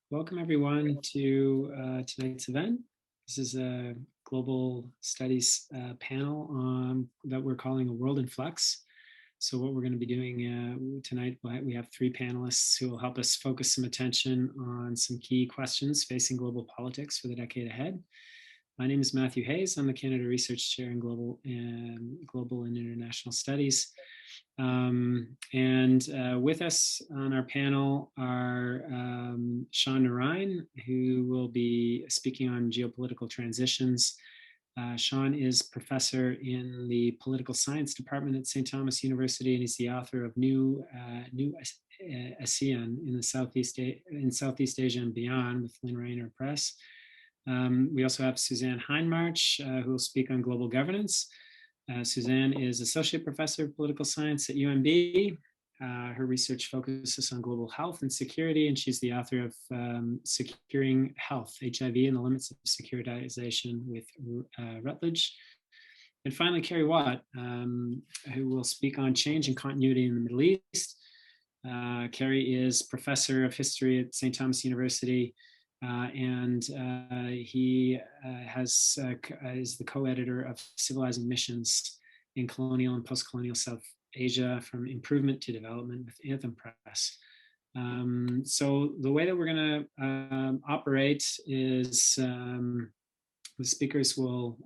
Welcome everyone to tonight's event. This is a global studies panel that we're calling A World in Flux. So what we're going to be doing tonight, we have three panelists who will help us focus some attention on some key questions facing global politics for the decade ahead. My name is Matthew Hayes. I'm the Canada Research Chair in Global and International Studies. With us on our panel are Shaun Narine, who will be speaking on geopolitical transitions. Shaun is professor in the political science department at St. Thomas University, and he's the author of New ASEAN in Southeast Asia and Beyond with Lynne Rienner Press. We also have Suzanne Hindmarch, who will speak on global governance. Suzanne is Associate Professor of Political Science at UNB. Her research focuses on global health and security, and she's the author of Securing Health, HIV and the Limits of Securitization with Routledge. And finally, Carey Watt, who will speak on change and continuity in the Middle East. Carey is Professor of History at St. Thomas University, and he is the co-editor of Civilizing Missions in Colonial and Post-Colonial South Asia, From Improvement to Development with Anthem Press. So the way that we're going to operate is the speakers will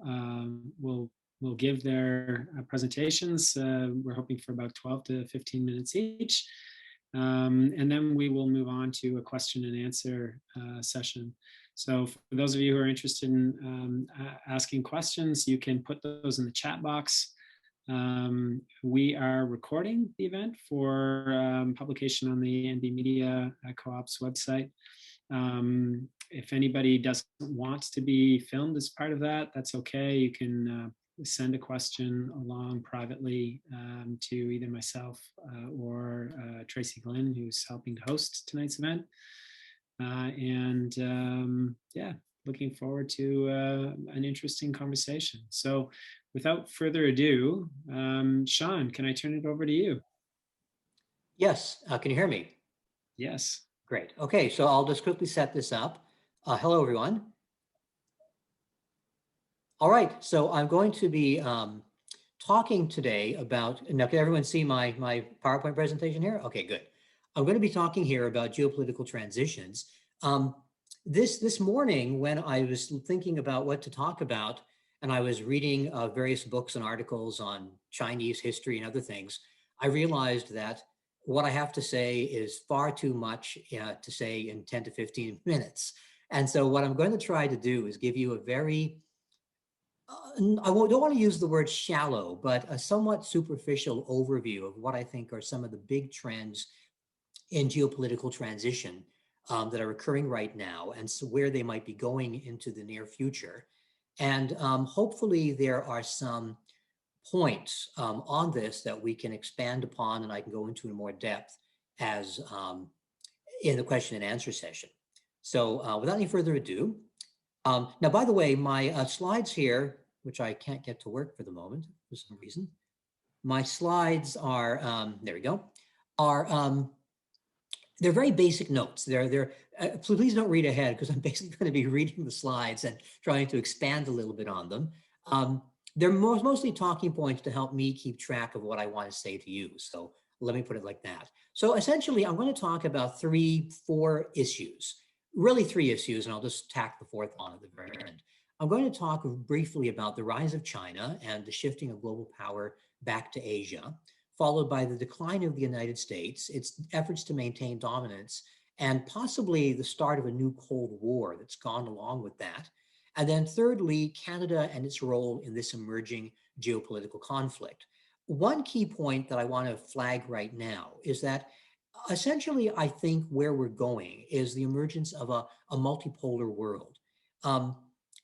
give their presentations. We're hoping for about 12 to 15 minutes each. And then we will move on to a question and answer session. So for those of you who are interested in asking questions, you can put those in the chat box. We are recording the event for publication on the NB Media Co-op's website. If anybody doesn't want to be filmed as part of that, that's okay. You can send a question along privately to either myself or Tracy Glenn, who's helping to host tonight's event. Yeah, looking forward to an interesting conversation. So without further ado, Shaun, can I turn it over to you? Yes, can you hear me? Yes. Great. Okay, so I'll just quickly set this up. Hello, everyone. All right, so I'm going to be talking today about, now can everyone see my PowerPoint presentation here? Okay, good. I'm going to be talking here about geopolitical transitions. This morning, when I was thinking about what to talk about, and I was reading various books and articles on Chinese history and other things, I realized that what I have to say is far too much to say in 10 to 15 minutes. And so what I'm going to try to do is give you a very I don't want to use the word shallow, but a somewhat superficial overview of what I think are some of the big trends in geopolitical transition that are occurring right now, and so where they might be going into the near future. And hopefully there are some points on this that we can expand upon and I can go into in more depth as in the question and answer session. So without any further ado, now, by the way, my slides here, which I can't get to work for the moment for some reason, my slides are, there we go, are, they're very basic notes. So please don't read ahead because I'm basically going to be reading the slides and trying to expand a little bit on them. They're mostly talking points to help me keep track of what I want to say to you. So let me put it like that. So essentially, I'm going to talk about 4 issues. Really 3 issues, and I'll just tack the 4th on at the very end. I'm going to talk briefly about the rise of China and the shifting of global power back to Asia, followed by the decline of the United States, its efforts to maintain dominance, and possibly the start of a new Cold War that's gone along with that. And then thirdly, Canada and its role in this emerging geopolitical conflict. One key point that I want to flag right now is that essentially, I think where we're going is the emergence of a multipolar world.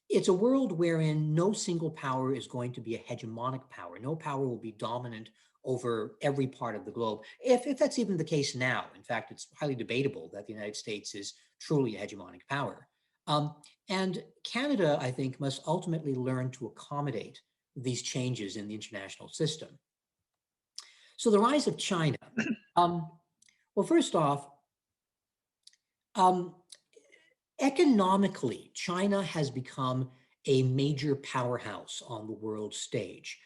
It's a world wherein no single power is going to be a hegemonic power. No power will be dominant over every part of the globe, if that's even the case now. In fact, it's highly debatable that the United States is truly a hegemonic power. And Canada, I think, must ultimately learn to accommodate these changes in the international system. So the rise of China. Well, first off, Economically, China has become a major powerhouse on the world stage.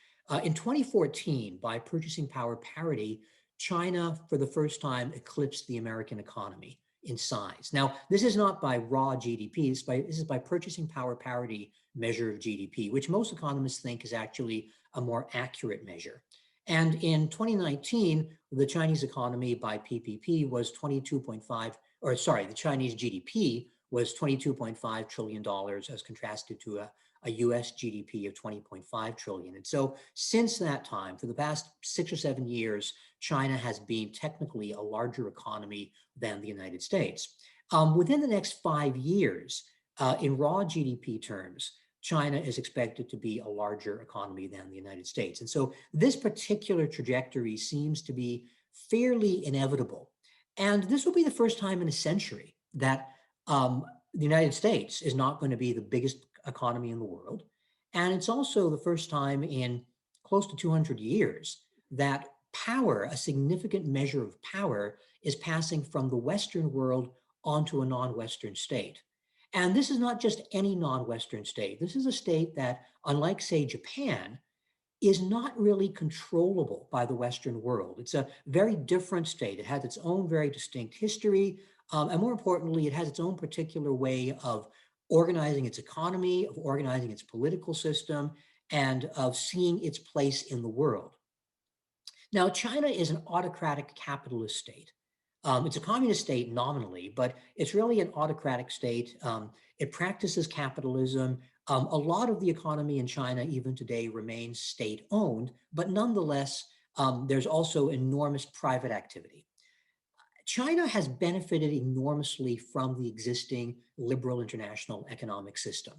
In 2014, by purchasing power parity, China, for the first time, eclipsed the American economy in size. Now, this is not by raw GDP, this is by purchasing power parity measure of GDP, which most economists think is actually a more accurate measure. And in 2019, the Chinese economy by PPP was 22.5, or sorry, the Chinese GDP was $22.5 trillion as contrasted to a US GDP of 20.5 trillion. And so since that time, for the past 6 or 7 years, China has been technically a larger economy than the United States. Within the next 5 years, in raw GDP terms, China is expected to be a larger economy than the United States. And so this particular trajectory seems to be fairly inevitable. And this will be the first time in a century that the United States is not going to be the biggest economy in the world. And it's also the first time in close to 200 years that power, a significant measure of power, is passing from the Western world onto a non-Western state. And this is not just any non-Western state. This is a state that, unlike, say, Japan, is not really controllable by the Western world. It's a very different state. It has its own very distinct history. And more importantly, it has its own particular way of organizing its economy, of organizing its political system, and of seeing its place in the world. Now, China is an autocratic capitalist state. It's a communist state nominally, but it's really an autocratic state. It practices capitalism. A lot of the economy in China, even today, remains state-owned, but nonetheless, there's also enormous private activity. China has benefited enormously from the existing liberal international economic system.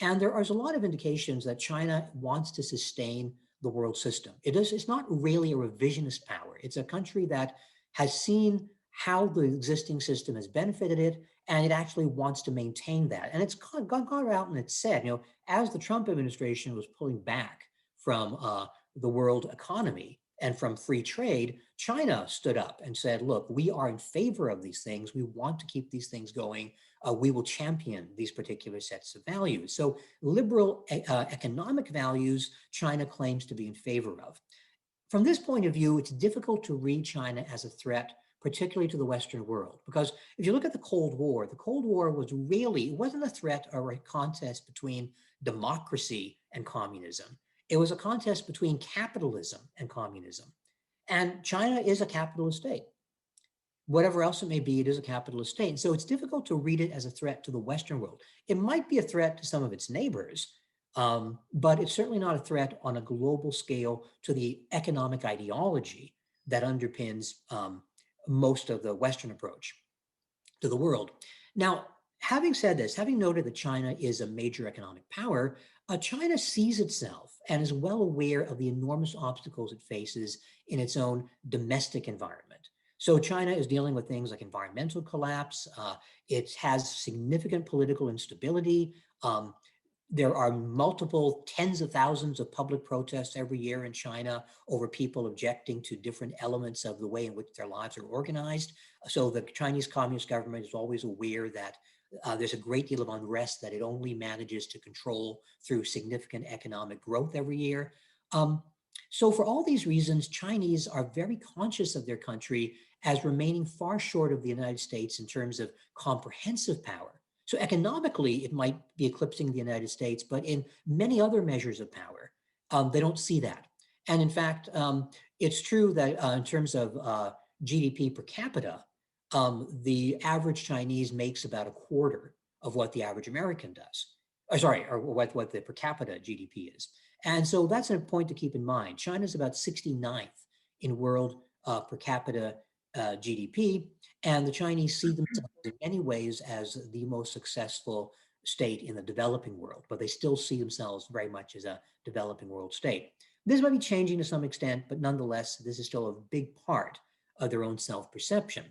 And there are a lot of indications that China wants to sustain the world system. It's not really a revisionist power. It's a country that has seen how the existing system has benefited it, and it actually wants to maintain that. And it's gone out and it's said, as the Trump administration was pulling back from the world economy and from free trade, China stood up and said, look, we are in favor of these things. We want to keep these things going. We will champion these particular sets of values. So liberal economic values, China claims to be in favor of. From this point of view, it's difficult to read China as a threat, particularly to the Western world. Because if you look at the Cold War was really, it wasn't a threat or a contest between democracy and communism. It was a contest between capitalism and communism. And China is a capitalist state. Whatever else it may be, it is a capitalist state. And so it's difficult to read it as a threat to the Western world. It might be a threat to some of its neighbors, but it's certainly not a threat on a global scale to the economic ideology that underpins most of the Western approach to the world. Now, having said this, having noted that China is a major economic power, China sees itself and is well aware of the enormous obstacles it faces in its own domestic environment. So China is dealing with things like environmental collapse. It has significant political instability. There are multiple tens of thousands of public protests every year in China over people objecting to different elements of the way in which their lives are organized. So the Chinese Communist government is always aware that there's a great deal of unrest that it only manages to control through significant economic growth every year. So for all these reasons, Chinese are very conscious of their country as remaining far short of the United States in terms of comprehensive power. So economically, it might be eclipsing the United States, but in many other measures of power, they don't see that. And in fact, it's true that in terms of GDP per capita, the average Chinese makes about a quarter of what the average American does. Or what the per capita GDP is. And so that's a point to keep in mind. China's about 69th in world per capita GDP, and the Chinese see themselves in many ways as the most successful state in the developing world, but they still see themselves very much as a developing world state. This might be changing to some extent, but nonetheless, this is still a big part of their own self-perception.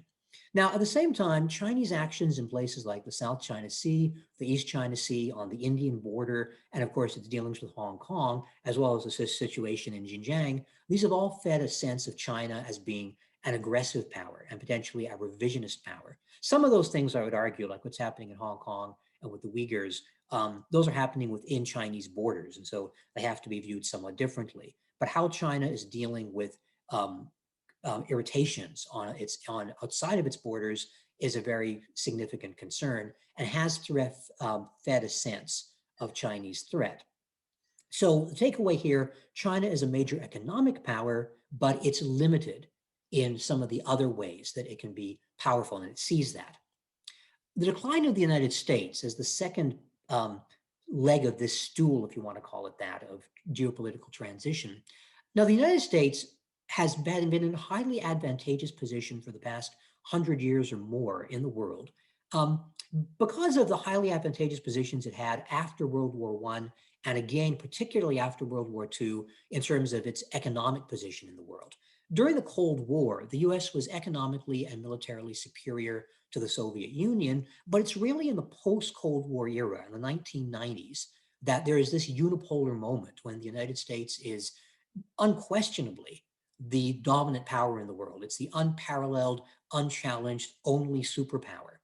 Now, at the same time, Chinese actions in places like the South China Sea, the East China Sea, on the Indian border, and of course its dealings with Hong Kong, as well as the situation in Xinjiang, these have all fed a sense of China as being an aggressive power and potentially a revisionist power. Some of those things I would argue, like what's happening in Hong Kong and with the Uyghurs, those are happening within Chinese borders. And so they have to be viewed somewhat differently. But how China is dealing with irritations on outside of its borders is a very significant concern and has fed a sense of Chinese threat. So the takeaway here, China is a major economic power, but it's limited in some of the other ways that it can be powerful, and it sees that. The decline of the United States as the second leg of this stool, if you want to call it that, of geopolitical transition. Now, the United States has been in a highly advantageous position for the past 100 years or more in the world because of the highly advantageous positions it had after World War I, and again, particularly after World War II, in terms of its economic position in the world. During the Cold War, the US was economically and militarily superior to the Soviet Union, but it's really in the post-Cold War era, in the 1990s, that there is this unipolar moment when the United States is unquestionably the dominant power in the world. It's the unparalleled, unchallenged, only superpower.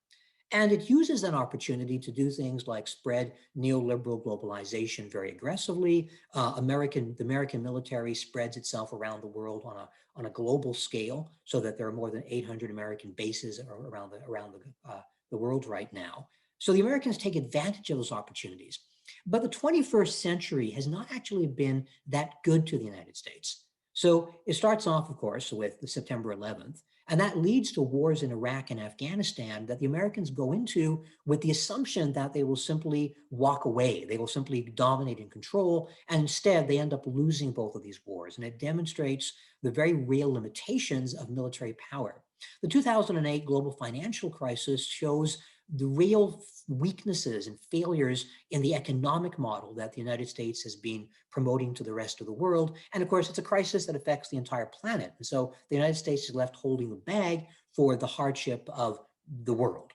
And it uses an opportunity to do things like spread neoliberal globalization very aggressively. The American military spreads itself around the world on a global scale, so that there are more than 800 American bases around the world right now. So the Americans take advantage of those opportunities. But the 21st century has not actually been that good to the United States. So it starts off, of course, with the September 11th, and that leads to wars in Iraq and Afghanistan that the Americans go into with the assumption that they will simply walk away. They will simply dominate and control. And instead, they end up losing both of these wars. And it demonstrates the very real limitations of military power. The 2008 global financial crisis shows the real weaknesses and failures in the economic model that the United States has been promoting to the rest of the world. And of course, it's a crisis that affects the entire planet. And so the United States is left holding the bag for the hardship of the world.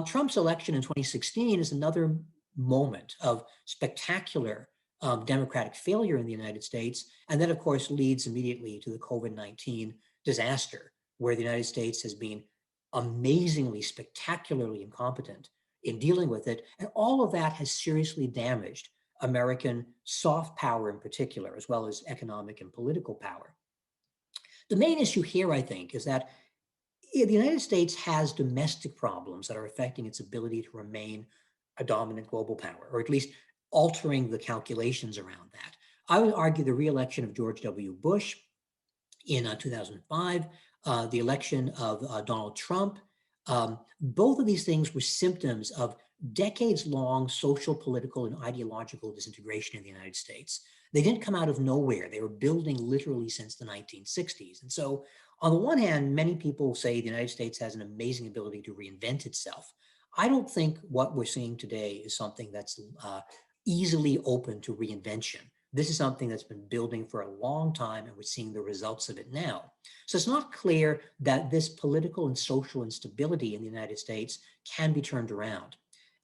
Trump's election in 2016 is another moment of spectacular democratic failure in the United States. And that, of course, leads immediately to the COVID-19 disaster, where the United States has been amazingly, spectacularly incompetent in dealing with it. And all of that has seriously damaged American soft power in particular, as well as economic and political power. The main issue here, I think, is that the United States has domestic problems that are affecting its ability to remain a dominant global power, or at least altering the calculations around that. I would argue the re-election of George W. Bush in 2005, the election of Donald Trump, both of these things were symptoms of decades-long social, political, and ideological disintegration in the United States. They didn't come out of nowhere. They were building literally since the 1960s. And so on the one hand, many people say the United States has an amazing ability to reinvent itself. I don't think what we're seeing today is something that's easily open to reinvention. This is something that's been building for a long time, and we're seeing the results of it now. So it's not clear that this political and social instability in the United States can be turned around.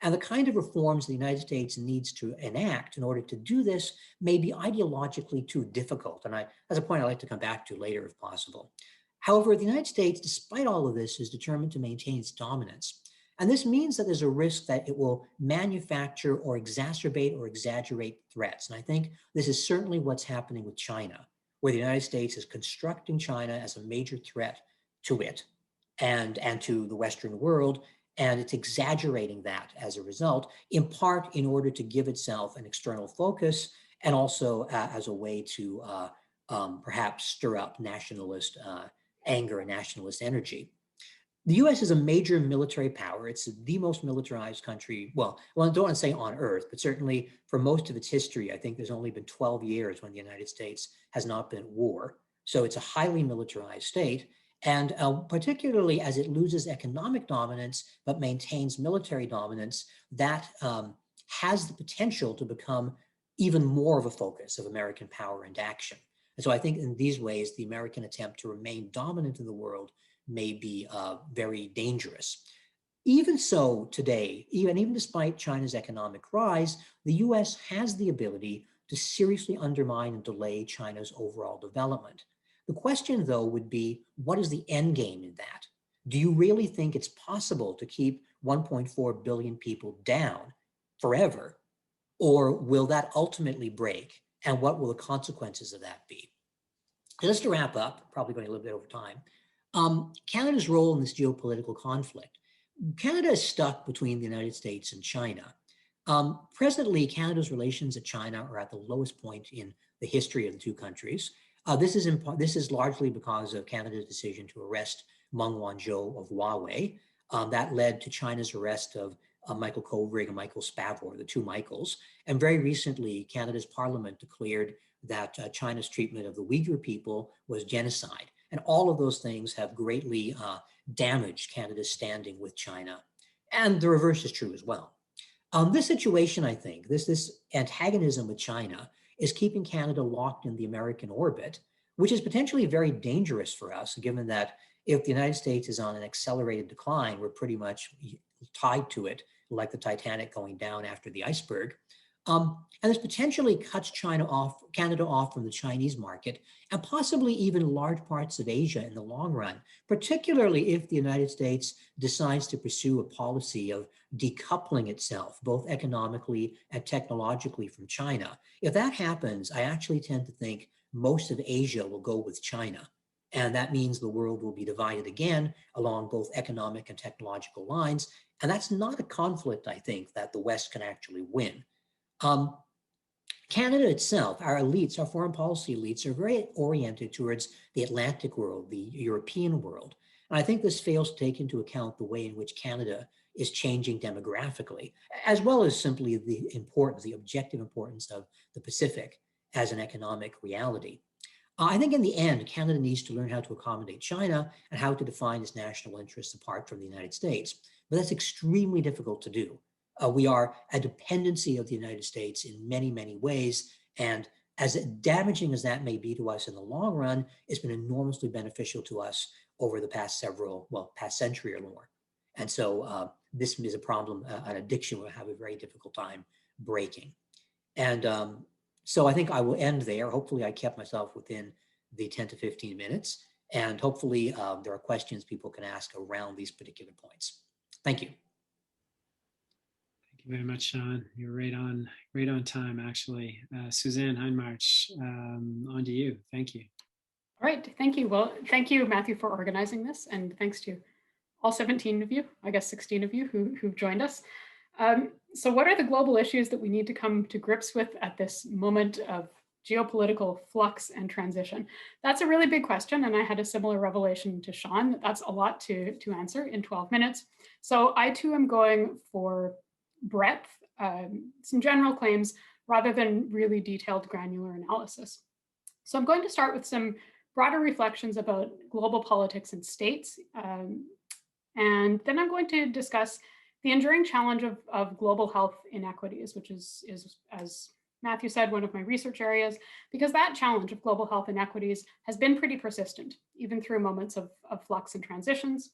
And the kind of reforms the United States needs to enact in order to do this may be ideologically too difficult. And that's a point I'd like to come back to later if possible. However, the United States, despite all of this, is determined to maintain its dominance. And this means that there's a risk that it will manufacture or exacerbate or exaggerate threats. And I think this is certainly what's happening with China, where the United States is constructing China as a major threat to it and to the Western world. And it's exaggerating that as a result, in part in order to give itself an external focus, and also as a way to perhaps stir up nationalist anger and nationalist energy. The US is a major military power. It's the most militarized country. Well, I don't want to say on earth, but certainly for most of its history, I think there's only been 12 years when the United States has not been at war. So it's a highly militarized state. And particularly as it loses economic dominance, but maintains military dominance, that has the potential to become even more of a focus of American power and action. And so I think in these ways, the American attempt to remain dominant in the world may be very dangerous. Even so, today, even despite China's economic rise, the US has the ability to seriously undermine and delay China's overall development. The question, though, would be, what is the end game in that? Do you really think it's possible to keep 1.4 billion people down forever? Or will that ultimately break? And what will the consequences of that be? Just to wrap up, probably going a little bit over time, Canada's role in this geopolitical conflict. Canada is stuck between the United States and China. Presently, Canada's relations with China are at the lowest point in the history of the two countries. This is largely because of Canada's decision to arrest Meng Wanzhou of Huawei. That led to China's arrest of Michael Kovrig and Michael Spavor, the two Michaels. And very recently, Canada's parliament declared that China's treatment of the Uyghur people was genocide. And all of those things have greatly damaged Canada's standing with China. And the reverse is true as well. This situation, I think, this antagonism with China is keeping Canada locked in the American orbit, which is potentially very dangerous for us, given that if the United States is on an accelerated decline, we're pretty much tied to it, like the Titanic going down after the iceberg. And this potentially cuts Canada off from the Chinese market, and possibly even large parts of Asia in the long run, particularly if the United States decides to pursue a policy of decoupling itself, both economically and technologically, from China. If that happens, I actually tend to think most of Asia will go with China. And that means the world will be divided again along both economic and technological lines. And that's not a conflict, I think, that the West can actually win. Canada itself, our elites, our foreign policy elites, are very oriented towards the Atlantic world, the European world. And I think this fails to take into account the way in which Canada is changing demographically, as well as simply the objective importance of the Pacific as an economic reality. I think in the end, Canada needs to learn how to accommodate China and how to define its national interests apart from the United States. But that's extremely difficult to do. We are a dependency of the United States in many, many ways. And as damaging as that may be to us in the long run, it's been enormously beneficial to us over the past century or more. And so this is a problem, an addiction we'll have a very difficult time breaking. And so I think I will end there. Hopefully I kept myself within the 10 to 15 minutes. And hopefully there are questions people can ask around these particular points. Thank you. Thank you very much, Shaun. You're right on time, actually. Suzanne Hindmarch, on to you. Thank you. All right, thank you. Well, thank you, Matthew, for organizing this, and thanks to all 17 of you, I guess 16 of you who've joined us. So what are the global issues that we need to come to grips with at this moment of geopolitical flux and transition? That's a really big question, and I had a similar revelation to Shaun. That's a lot to answer in 12 minutes. So I too am going for breadth, some general claims, rather than really detailed granular analysis. So I'm going to start with some broader reflections about global politics and states, and then I'm going to discuss the enduring challenge of global health inequities, which is, as Matthew said, one of my research areas, because that challenge of global health inequities has been pretty persistent, even through moments of flux and transitions.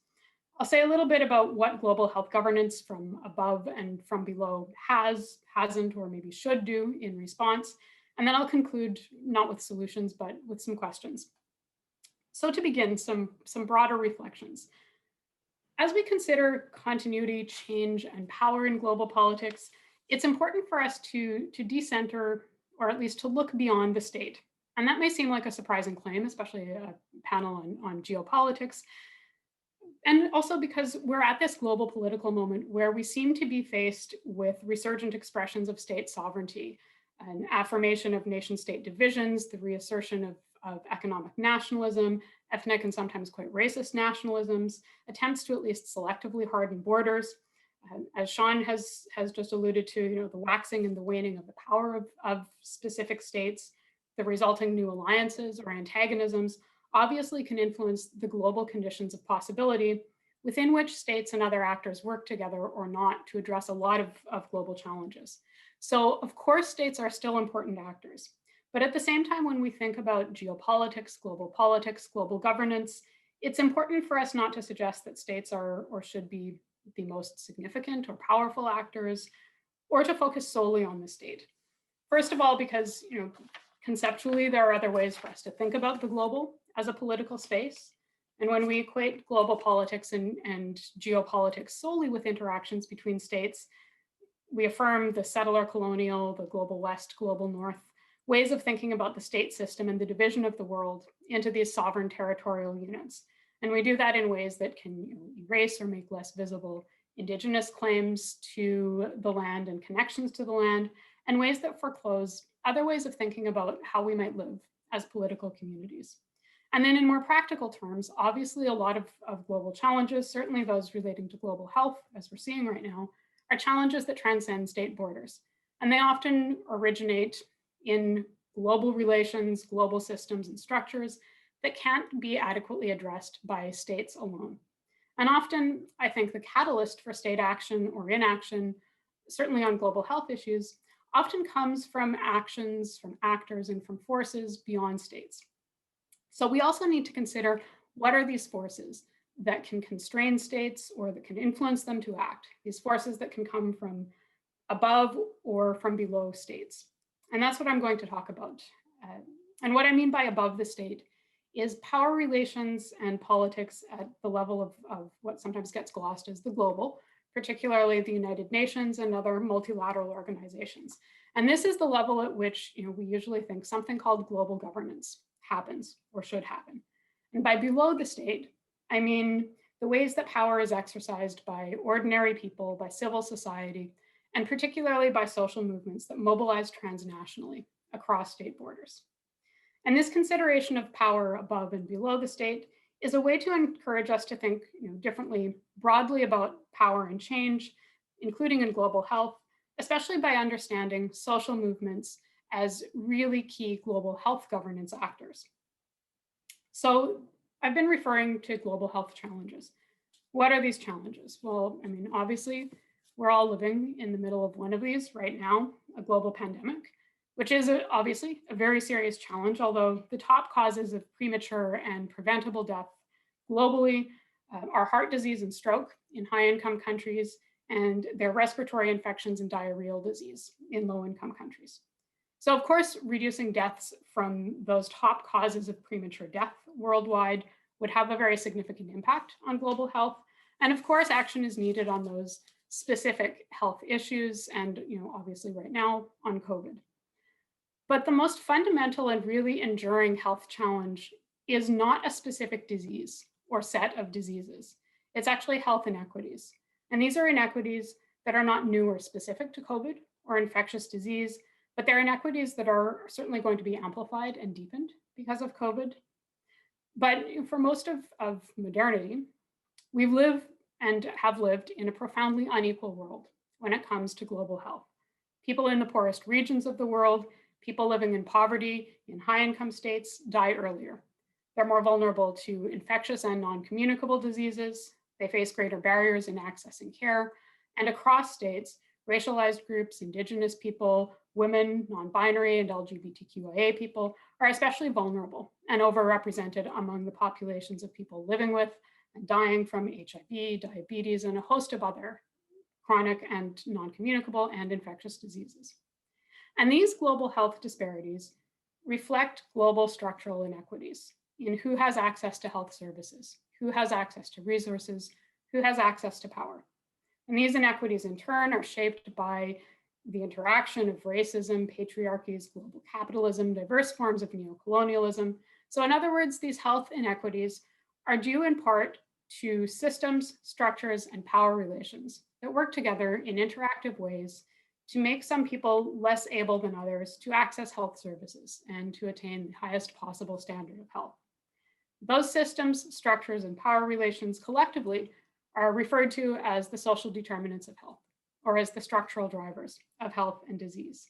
I'll say a little bit about what global health governance from above and from below hasn't, or maybe should do in response. And then I'll conclude not with solutions, but with some questions. So to begin, some broader reflections. As we consider continuity, change, and power in global politics, it's important for us to decenter, or at least to look beyond the state. And that may seem like a surprising claim, especially a panel on geopolitics. And also because we're at this global political moment where we seem to be faced with resurgent expressions of state sovereignty, an affirmation of nation-state divisions, the reassertion of economic nationalism, ethnic and sometimes quite racist nationalisms, attempts to at least selectively harden borders. As Shaun has just alluded to, the waxing and the waning of the power of specific states, the resulting new alliances or antagonisms obviously can influence the global conditions of possibility within which states and other actors work together or not to address a lot of global challenges. So of course, states are still important actors. But at the same time, when we think about geopolitics, global governance, it's important for us not to suggest that states are or should be the most significant or powerful actors, or to focus solely on the state. First of all, because conceptually, there are other ways for us to think about the global, as a political space. And when we equate global politics and geopolitics solely with interactions between states, we affirm the settler colonial, the global West, global North, ways of thinking about the state system and the division of the world into these sovereign territorial units. And we do that in ways that can erase or make less visible Indigenous claims to the land and connections to the land, and ways that foreclose other ways of thinking about how we might live as political communities. And then in more practical terms, obviously a lot of global challenges, certainly those relating to global health, as we're seeing right now, are challenges that transcend state borders. And they often originate in global relations, global systems and structures that can't be adequately addressed by states alone. And often, I think the catalyst for state action or inaction, certainly on global health issues, often comes from actions, from actors, and from forces beyond states. So we also need to consider what are these forces that can constrain states or that can influence them to act, these forces that can come from above or from below states. And that's what I'm going to talk about. And what I mean by above the state is power relations and politics at the level of what sometimes gets glossed as the global, particularly the United Nations and other multilateral organizations. And this is the level at which we usually think something called global governance happens or should happen. And by below the state, I mean the ways that power is exercised by ordinary people, by civil society, and particularly by social movements that mobilize transnationally across state borders. And this consideration of power above and below the state is a way to encourage us to think differently, broadly about power and change, including in global health, especially by understanding social movements as really key global health governance actors. So I've been referring to global health challenges. What are these challenges? Well, I mean, obviously, we're all living in the middle of one of these right now, a global pandemic, which is obviously a very serious challenge, although the top causes of premature and preventable death globally are heart disease and stroke in high-income countries, and their respiratory infections and diarrheal disease in low-income countries. So of course, reducing deaths from those top causes of premature death worldwide would have a very significant impact on global health. And of course, action is needed on those specific health issues and obviously right now on COVID. But the most fundamental and really enduring health challenge is not a specific disease or set of diseases. It's actually health inequities. And these are inequities that are not new or specific to COVID or infectious disease, but they're inequities that are certainly going to be amplified and deepened because of COVID. But for most of modernity, we've lived and have lived in a profoundly unequal world when it comes to global health. People in the poorest regions of the world, people living in poverty in high-income states die earlier. They're more vulnerable to infectious and non-communicable diseases. They face greater barriers in accessing care. And across states, racialized groups, Indigenous people, women, non-binary, and LGBTQIA people are especially vulnerable and overrepresented among the populations of people living with and dying from HIV, diabetes, and a host of other chronic and non-communicable and infectious diseases. And these global health disparities reflect global structural inequities in who has access to health services, who has access to resources, who has access to power. And these inequities in turn are shaped by the interaction of racism, patriarchies, global capitalism, diverse forms of neocolonialism. So in other words, these health inequities are due in part to systems, structures, and power relations that work together in interactive ways to make some people less able than others to access health services and to attain the highest possible standard of health. Those systems, structures, and power relations collectively are referred to as the social determinants of health, or as the structural drivers of health and disease.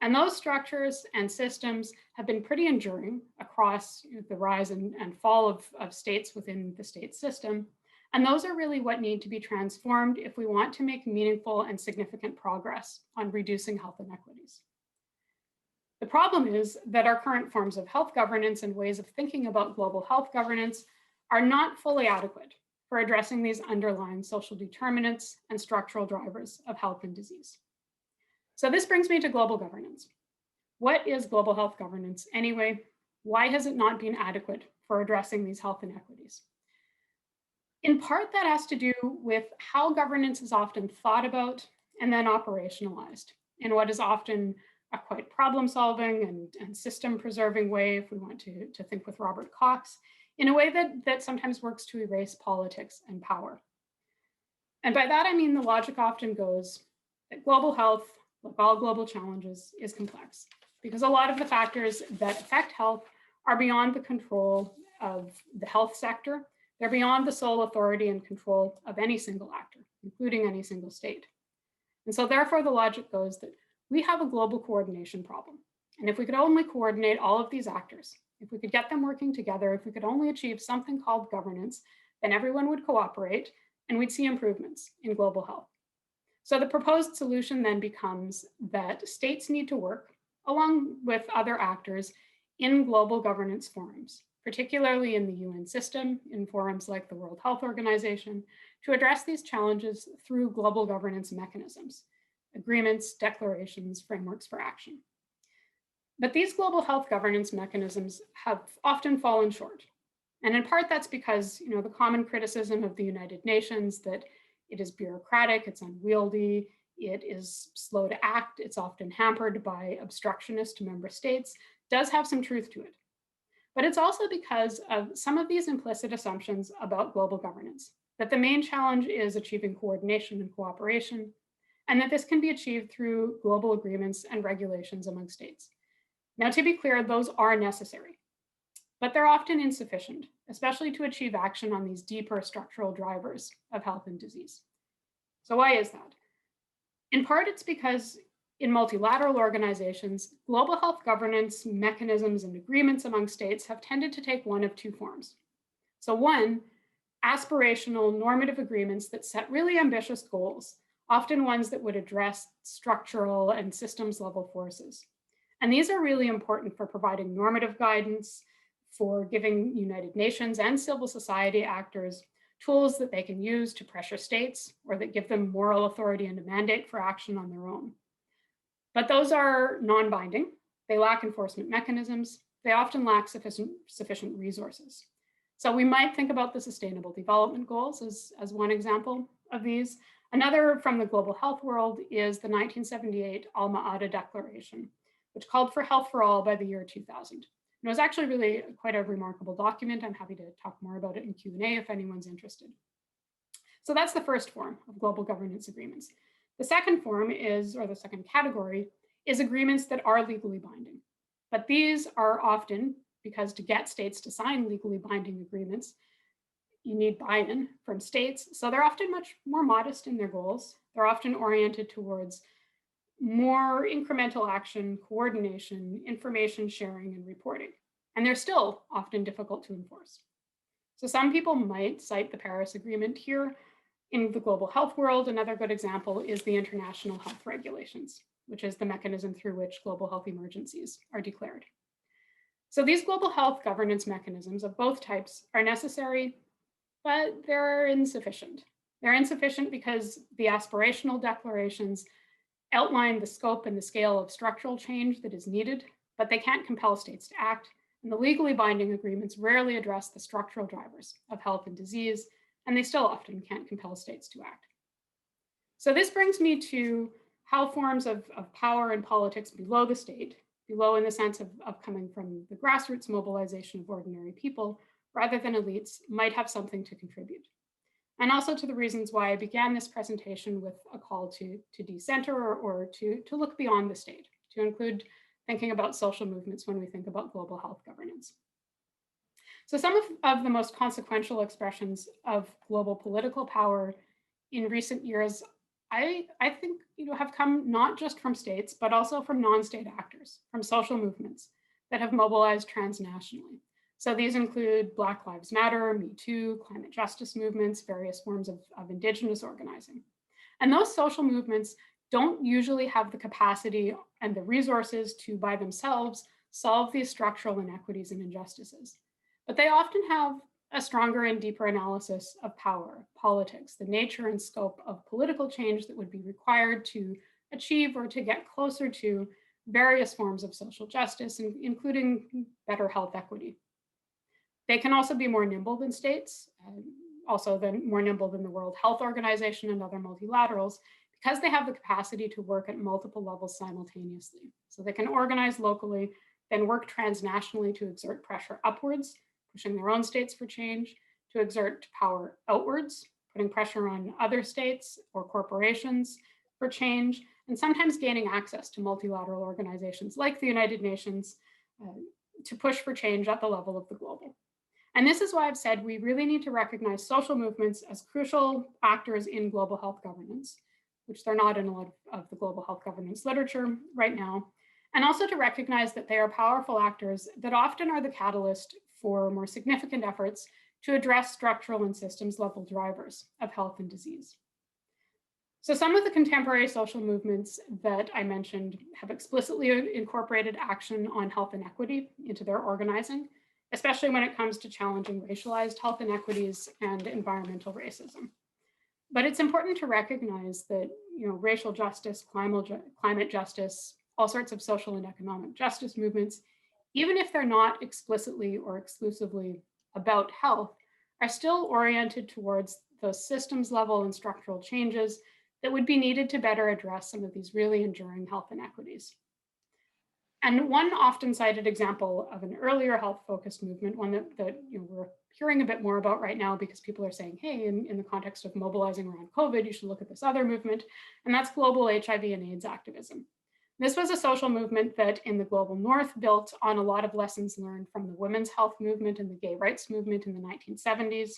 And those structures and systems have been pretty enduring across the rise and fall of states within the state system. And those are really what need to be transformed if we want to make meaningful and significant progress on reducing health inequities. The problem is that our current forms of health governance and ways of thinking about global health governance are not fully adequate for addressing these underlying social determinants and structural drivers of health and disease. So this brings me to global governance. What is global health governance anyway? Why has it not been adequate for addressing these health inequities. In part, that has to do with how governance is often thought about and then operationalized in what is often a quite problem-solving and system-preserving way, if we want to think with Robert Cox, in a way that sometimes works to erase politics and power. And by that, I mean the logic often goes that global health, like all global challenges, is complex, because a lot of the factors that affect health are beyond the control of the health sector. They're beyond the sole authority and control of any single actor, including any single state. And so therefore, the logic goes that we have a global coordination problem. And if we could only coordinate all of these actors, if we could get them working together, if we could only achieve something called governance, then everyone would cooperate and we'd see improvements in global health. So the proposed solution then becomes that states need to work along with other actors in global governance forums, particularly in the UN system, in forums like the World Health Organization, to address these challenges through global governance mechanisms, agreements, declarations, frameworks for action. But these global health governance mechanisms have often fallen short. And in part, that's because the common criticism of the United Nations that it is bureaucratic, it's unwieldy, it is slow to act, it's often hampered by obstructionist member states, does have some truth to it. But it's also because of some of these implicit assumptions about global governance, that the main challenge is achieving coordination and cooperation, and that this can be achieved through global agreements and regulations among states. Now, to be clear, those are necessary, but they're often insufficient, especially to achieve action on these deeper structural drivers of health and disease. So why is that? In part, it's because in multilateral organizations, global health governance mechanisms and agreements among states have tended to take one of two forms. So one, aspirational normative agreements that set really ambitious goals, often ones that would address structural and systems level forces. And these are really important for providing normative guidance, for giving United Nations and civil society actors tools that they can use to pressure states or that give them moral authority and a mandate for action on their own. But those are non-binding. They lack enforcement mechanisms. They often lack sufficient resources. So we might think about the Sustainable Development Goals as one example of these. Another from the global health world is the 1978 Alma-Ata Declaration, which called for health for all by the year 2000. And it was actually really quite a remarkable document. I'm happy to talk more about it in Q&A if anyone's interested. So that's the first form of global governance agreements. The second form is, or the second category, is agreements that are legally binding. But these are often, because to get states to sign legally binding agreements, you need buy-in from states. So they're often much more modest in their goals. They're often oriented towards more incremental action, coordination, information sharing, and reporting. And they're still often difficult to enforce. So some people might cite the Paris Agreement here. In the global health world, another good example is the International Health Regulations, which is the mechanism through which global health emergencies are declared. So these global health governance mechanisms of both types are necessary, but they're insufficient. They're insufficient because the aspirational declarations outline the scope and the scale of structural change that is needed, but they can't compel states to act. And the legally binding agreements rarely address the structural drivers of health and disease, and they still often can't compel states to act. So this brings me to how forms of power and politics below the state, below in the sense of coming from the grassroots mobilization of ordinary people, rather than elites, might have something to contribute. And also to the reasons why I began this presentation with a call to decenter or to look beyond the state, to include thinking about social movements when we think about global health governance. So some of the most consequential expressions of global political power in recent years, I think have come not just from states, but also from non-state actors, from social movements that have mobilized transnationally. So these include Black Lives Matter, Me Too, climate justice movements, various forms of Indigenous organizing. And those social movements don't usually have the capacity and the resources to, by themselves, solve these structural inequities and injustices. But they often have a stronger and deeper analysis of power, politics, the nature and scope of political change that would be required to achieve or to get closer to various forms of social justice, including better health equity. They can also be more nimble than states, also more nimble than the World Health Organization and other multilaterals, because they have the capacity to work at multiple levels simultaneously. So they can organize locally, then work transnationally to exert pressure upwards, pushing their own states for change, to exert power outwards, putting pressure on other states or corporations for change, and sometimes gaining access to multilateral organizations like the United Nations to push for change at the level of the global. And this is why I've said we really need to recognize social movements as crucial actors in global health governance, which they're not in a lot of the global health governance literature right now, and also to recognize that they are powerful actors that often are the catalyst for more significant efforts to address structural and systems level drivers of health and disease. So some of the contemporary social movements that I mentioned have explicitly incorporated action on health inequity into their organizing, especially when it comes to challenging racialized health inequities and environmental racism. But it's important to recognize that racial justice, climate justice, all sorts of social and economic justice movements, even if they're not explicitly or exclusively about health, are still oriented towards those systems level and structural changes that would be needed to better address some of these really enduring health inequities. And one often cited example of an earlier health-focused movement, one that we're hearing a bit more about right now because people are saying, hey, in the context of mobilizing around COVID, you should look at this other movement, and that's global HIV and AIDS activism. This was a social movement that in the global north built on a lot of lessons learned from the women's health movement and the gay rights movement in the 1970s,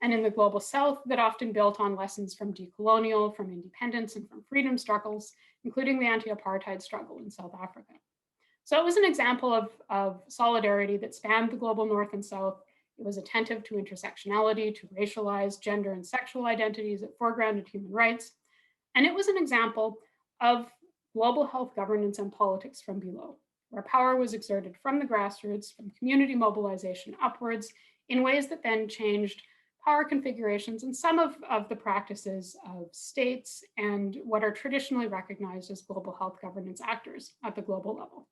and in the global south that often built on lessons from decolonial, from independence, and from freedom struggles, including the anti-apartheid struggle in South Africa. So it was an example of solidarity that spanned the global north and south. It was attentive to intersectionality, to racialized gender and sexual identities, it foregrounded human rights. And it was an example of global health governance and politics from below, where power was exerted from the grassroots, from community mobilization upwards, in ways that then changed power configurations and some of the practices of states and what are traditionally recognized as global health governance actors at the global level.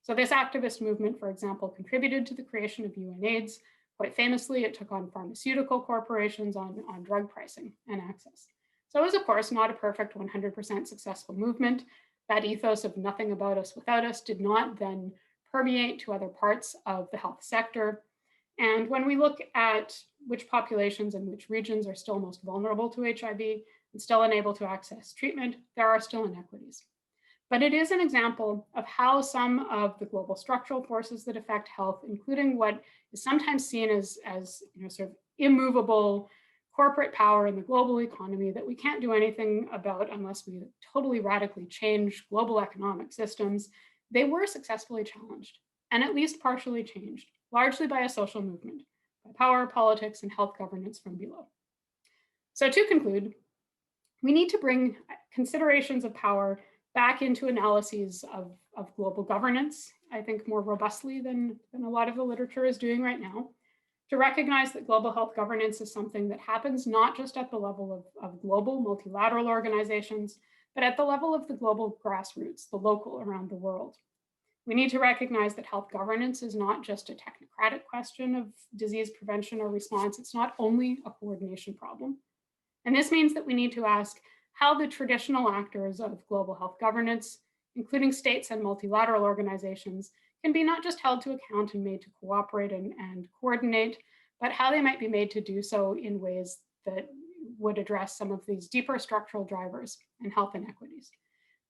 So this activist movement, for example, contributed to the creation of UNAIDS. Quite famously, it took on pharmaceutical corporations on drug pricing and access. So it was, of course, not a perfect 100% successful movement. That ethos of nothing about us without us did not then permeate to other parts of the health sector. And when we look at which populations and which regions are still most vulnerable to HIV and still unable to access treatment, there are still inequities. But it is an example of how some of the global structural forces that affect health, including what is sometimes seen as sort of immovable corporate power in the global economy that we can't do anything about unless we totally radically change global economic systems, they were successfully challenged and at least partially changed, largely by a social movement, by power, politics, and health governance from below. So to conclude, we need to bring considerations of power back into analyses of global governance, I think more robustly than a lot of the literature is doing right now, to recognize that global health governance is something that happens not just at the level of global multilateral organizations, but at the level of the global grassroots, the local around the world. We need to recognize that health governance is not just a technocratic question of disease prevention or response. It's not only a coordination problem. And this means that we need to ask how the traditional actors of global health governance, including states and multilateral organizations, can be not just held to account and made to cooperate and coordinate, but how they might be made to do so in ways that would address some of these deeper structural drivers and health inequities,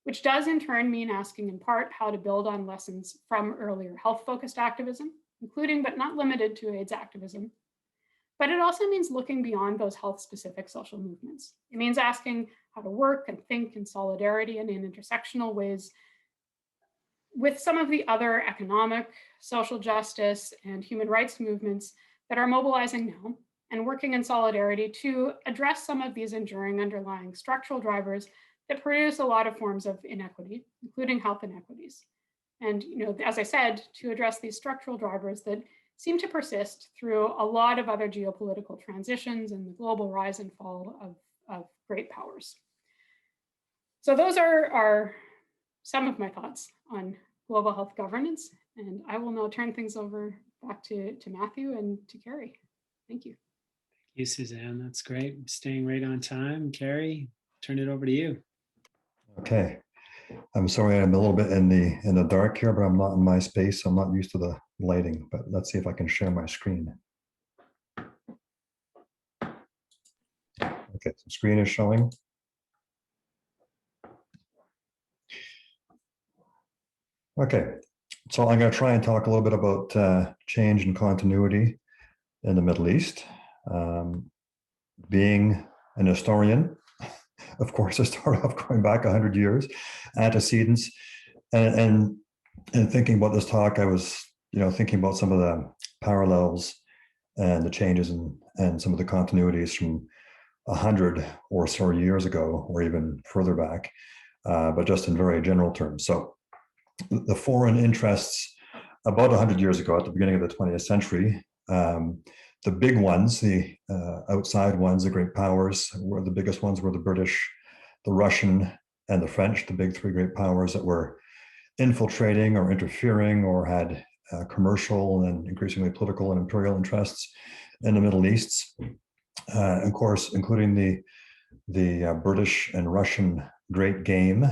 which does in turn mean asking in part how to build on lessons from earlier health-focused activism, including but not limited to AIDS activism. But it also means looking beyond those health-specific social movements. It means asking how to work and think in solidarity and in intersectional ways with some of the other economic, social justice, and human rights movements that are mobilizing now and working in solidarity to address some of these enduring underlying structural drivers that produce a lot of forms of inequity, including health inequities. And as I said, to address these structural drivers that seem to persist through a lot of other geopolitical transitions and the global rise and fall of great powers. So those are some of my thoughts on global health governance, and I will now turn things over back to Matthew and to Carey. Thank you. Thank you, Suzanne. That's great. Staying right on time. Carey, turn it over to you. Okay. I'm sorry I'm a little bit in the dark here, but I'm not in my space. So I'm not used to the lighting, but let's see if I can share my screen. Okay, so screen is showing. Okay, so I'm going to try and talk a little bit about change and continuity in the Middle East. Being an historian, of course, I start off going back 100 years, antecedents, and thinking about this talk, I was, thinking about some of the parallels and the changes and some of the continuities from 100 or so years ago, or even further back, but just in very general terms. So the foreign interests about 100 years ago, at the beginning of the 20th century, the big ones, the outside ones, the great powers, were the biggest ones were the British, the Russian, and the French, the big three great powers that were infiltrating or interfering or had commercial and increasingly political and imperial interests in the Middle East. Of course, including the British and Russian Great Game,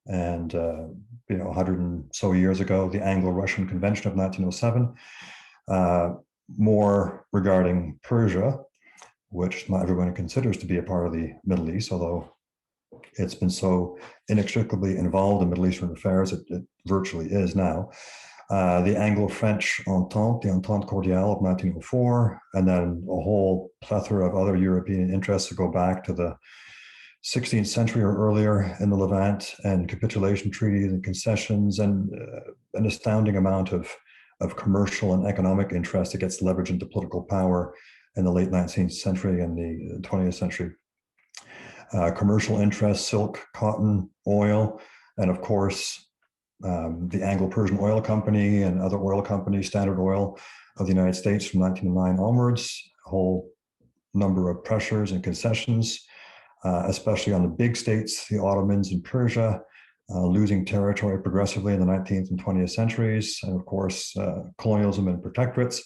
and 100 and so years ago, the Anglo-Russian Convention of 1907. More regarding Persia, which not everyone considers to be a part of the Middle East, although it's been so inextricably involved in Middle Eastern affairs, it virtually is now. The Anglo-French Entente, the Entente Cordiale of 1904, and then a whole plethora of other European interests that go back to the 16th century or earlier in the Levant, and capitulation treaties and concessions, and an astounding amount of commercial and economic interest that gets leveraged into political power in the late 19th century and the 20th century. Commercial interests, silk, cotton, oil, and of course, the Anglo-Persian Oil Company and other oil companies, Standard Oil of the United States from 1909 onwards, a whole number of pressures and concessions, especially on the big states, the Ottomans and Persia, losing territory progressively in the 19th and 20th centuries, and of course, colonialism and protectorates.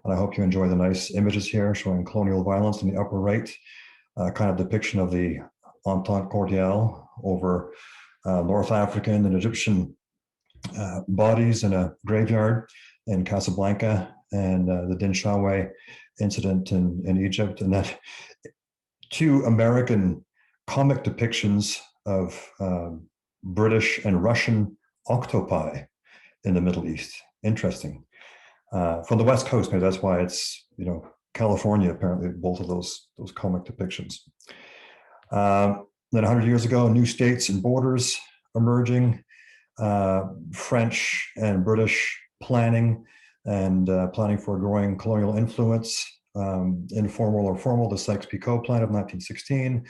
And I hope you enjoy the nice images here showing colonial violence in the upper right, kind of depiction of the Entente Cordiale over North African and Egyptian bodies in a graveyard in Casablanca, and the Din Shaweh incident in Egypt, and then two American comic depictions of British and Russian octopi in the Middle East. Interesting. From the West Coast, maybe that's why it's, California, apparently, both of those comic depictions. Then 100 years ago, new states and borders emerging, French and British planning for growing colonial influence, informal or formal, the Sykes-Picot Plan of 1916.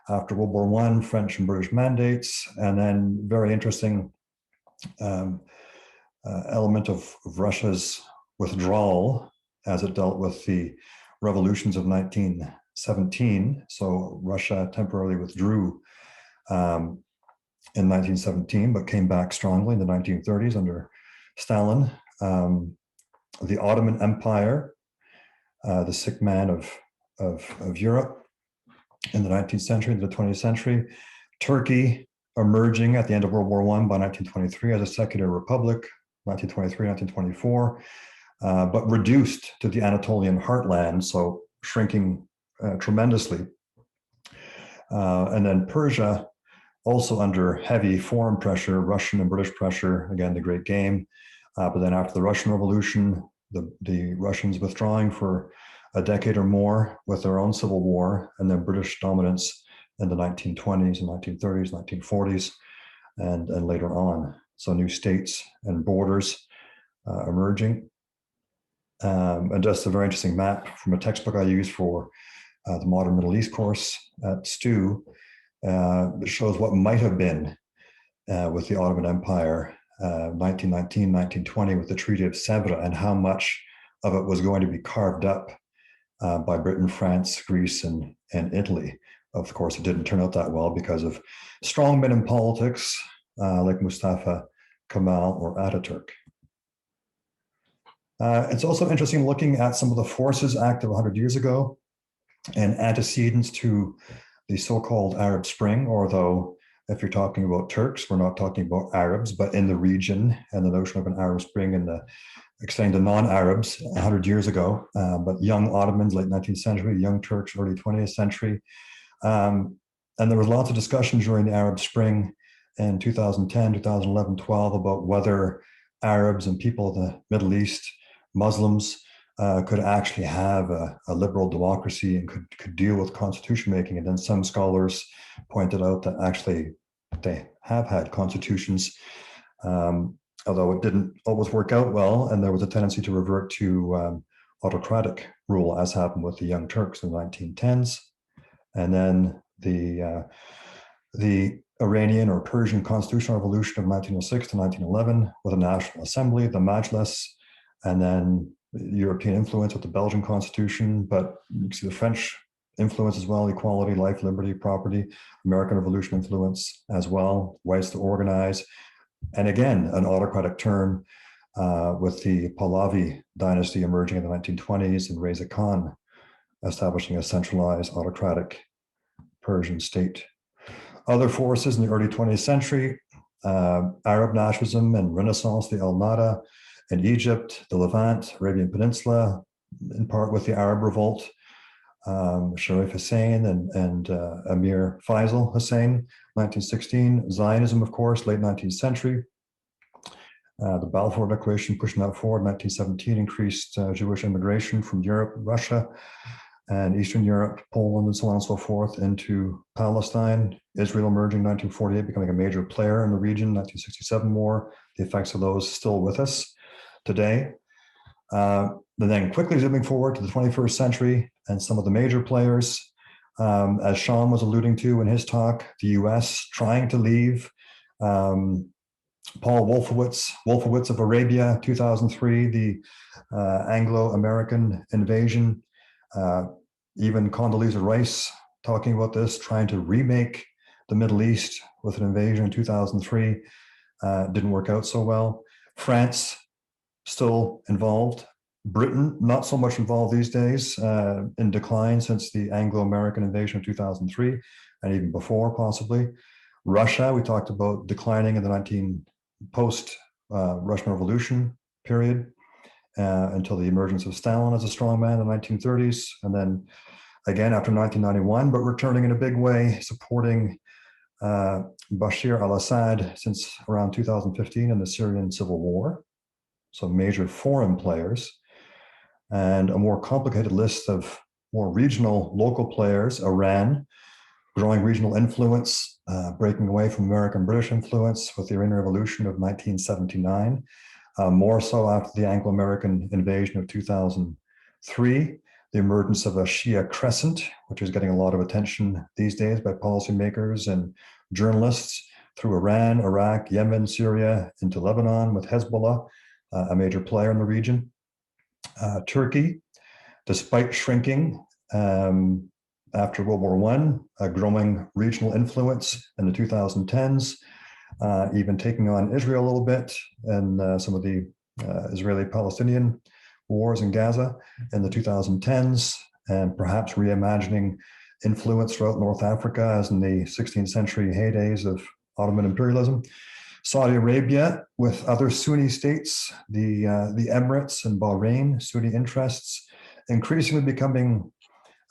After World War I, French and British mandates, and then very interesting element of Russia's withdrawal as it dealt with the revolutions of 1917. So Russia temporarily withdrew in 1917, but came back strongly in the 1930s under Stalin. The Ottoman Empire, the sick man of Europe in the 19th century, into the 20th century. Turkey emerging at the end of World War I by 1923 as a secular republic, 1923, 1924, but reduced to the Anatolian heartland, so shrinking tremendously. And then Persia, also under heavy foreign pressure, Russian and British pressure, again, the Great Game. But then after the Russian Revolution, the Russians withdrawing for a decade or more with their own civil war, and then British dominance in the 1920s and 1930s, 1940s, and later on. So new states and borders emerging. And just a very interesting map from a textbook I use for the Modern Middle East course at STU. That shows what might have been with the Ottoman Empire, 1919, 1920, with the Treaty of Sèvres, and how much of it was going to be carved up by Britain, France, Greece, and Italy. Of course, it didn't turn out that well because of strongmen in politics like Mustafa Kemal or Ataturk. It's also interesting looking at some of the forces active 100 years ago and antecedents to the so-called Arab Spring, although if you're talking about Turks, we're not talking about Arabs, but in the region, and the notion of an Arab Spring and extending to non-Arabs 100 years ago, but young Ottomans, late 19th century, young Turks, early 20th century. And there was lots of discussion during the Arab Spring in 2010, 2011, 12 about whether Arabs and people of the Middle East, Muslims, could actually have a liberal democracy and could deal with constitution making. And then some scholars pointed out that actually they have had constitutions, although it didn't always work out well, and there was a tendency to revert to autocratic rule, as happened with the Young Turks in the 1910s. And then the Iranian or Persian constitutional revolution of 1906 to 1911 with a national assembly, the Majlis, and then European influence with the Belgian constitution, but you can see the French influence as well, equality, life, liberty, property, American Revolution influence as well, rights to organize. And again, an autocratic term with the Pahlavi dynasty emerging in the 1920s and Reza Khan establishing a centralized autocratic Persian state. Other forces in the early 20th century, Arab nationalism and Renaissance, the Almada in Egypt, the Levant, Arabian Peninsula, in part with the Arab Revolt, Sharif Hussein and Emir Faisal Hussein, 1916. Zionism, of course, late 19th century. The Balfour Declaration pushing that forward, 1917, increased Jewish immigration from Europe, Russia, and Eastern Europe, Poland, and so on and so forth, into Palestine. Israel emerging in 1948, becoming a major player in the region, 1967 war. The effects of those still with us today. And then quickly zooming forward to the 21st century and some of the major players, as Shaun was alluding to in his talk, the US trying to leave. Paul Wolfowitz of Arabia, 2003, the Anglo-American invasion. Even Condoleezza Rice talking about this, trying to remake the Middle East with an invasion in 2003. Didn't work out so well. France still involved. Britain, not so much involved these days, in decline since the Anglo-American invasion of 2003, and even before, possibly. Russia, we talked about declining in the post-Russian Revolution period, until the emergence of Stalin as a strongman in the 1930s, and then again after 1991, but returning in a big way, supporting Bashar al-Assad since around 2015 in the Syrian civil war. So major foreign players, and a more complicated list of more regional, local players. Iran, growing regional influence, breaking away from American British influence with the Iranian Revolution of 1979, more so after the Anglo-American invasion of 2003, the emergence of a Shia crescent, which is getting a lot of attention these days by policymakers and journalists, through Iran, Iraq, Yemen, Syria, into Lebanon with Hezbollah, a major player in the region. Turkey, despite shrinking after World War I, a growing regional influence in the 2010s, even taking on Israel a little bit and some of the Israeli-Palestinian wars in Gaza in the 2010s, and perhaps reimagining influence throughout North Africa as in the 16th century heydays of Ottoman imperialism. Saudi Arabia with other Sunni states, the Emirates and Bahrain, Sunni interests, increasingly becoming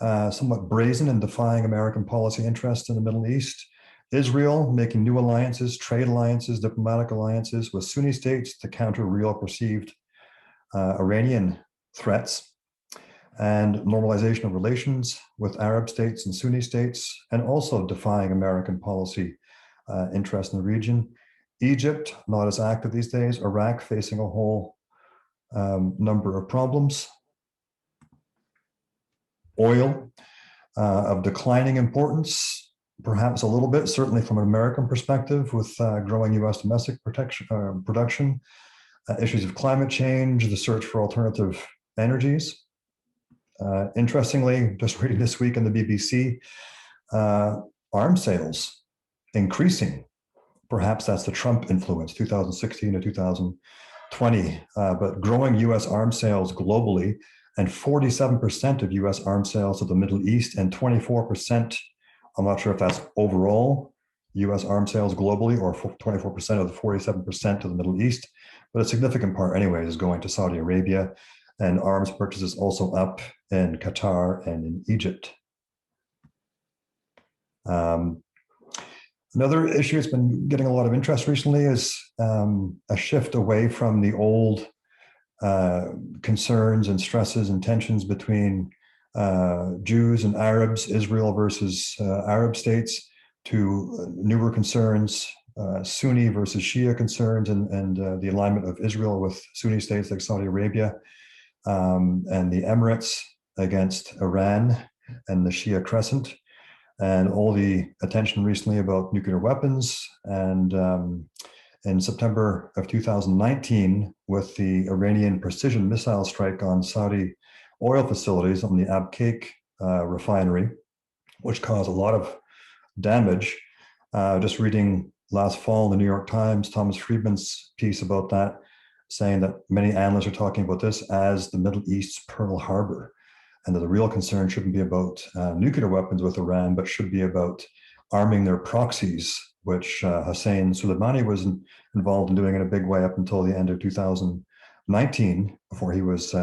somewhat brazen and defying American policy interests in the Middle East. Israel making new alliances, trade alliances, diplomatic alliances with Sunni states to counter real perceived Iranian threats, and normalization of relations with Arab states and Sunni states, and also defying American policy interest in the region. Egypt, not as active these days. Iraq facing a whole number of problems. Oil of declining importance, perhaps a little bit, certainly from an American perspective, with growing US domestic production, issues of climate change, the search for alternative energies. Interestingly, just reading this week in the BBC, arms sales increasing. Perhaps that's the Trump influence, 2016 to 2020, but growing US arms sales globally, and 47% of US arms sales to the Middle East, and 24%, I'm not sure if that's overall US arms sales globally or 24% of the 47% to the Middle East, but a significant part anyways is going to Saudi Arabia, and arms purchases also up in Qatar and in Egypt. Another issue that's been getting a lot of interest recently is a shift away from the old concerns and stresses and tensions between Jews and Arabs, Israel versus Arab states, to newer concerns, Sunni versus Shia concerns, and the alignment of Israel with Sunni states like Saudi Arabia and the Emirates against Iran and the Shia Crescent, and all the attention recently about nuclear weapons. And in September of 2019, with the Iranian precision missile strike on Saudi oil facilities on the Abqaiq refinery, which caused a lot of damage. Just reading last fall in the New York Times, Thomas Friedman's piece about that, saying that many analysts are talking about this as the Middle East's Pearl Harbor, and that the real concern shouldn't be about nuclear weapons with Iran, but should be about arming their proxies, which Hussein Soleimani was involved in doing in a big way up until the end of 2019, before he was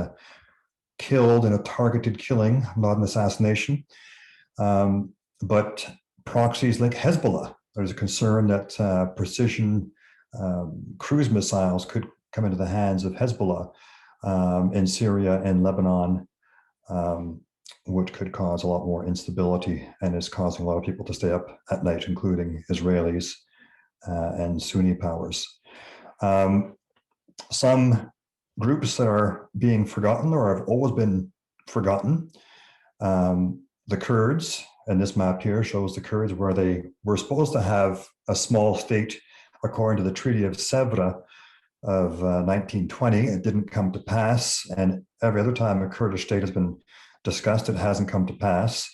killed in a targeted killing, not an assassination. But proxies like Hezbollah, there's a concern that precision cruise missiles could come into the hands of Hezbollah in Syria and Lebanon, which could cause a lot more instability and is causing a lot of people to stay up at night, including Israelis and Sunni powers. Some groups that are being forgotten or have always been forgotten, the Kurds, and this map here shows the Kurds where they were supposed to have a small state according to the Treaty of Sèvres of 1920. It didn't come to pass, and every other time a Kurdish state has been discussed, it hasn't come to pass.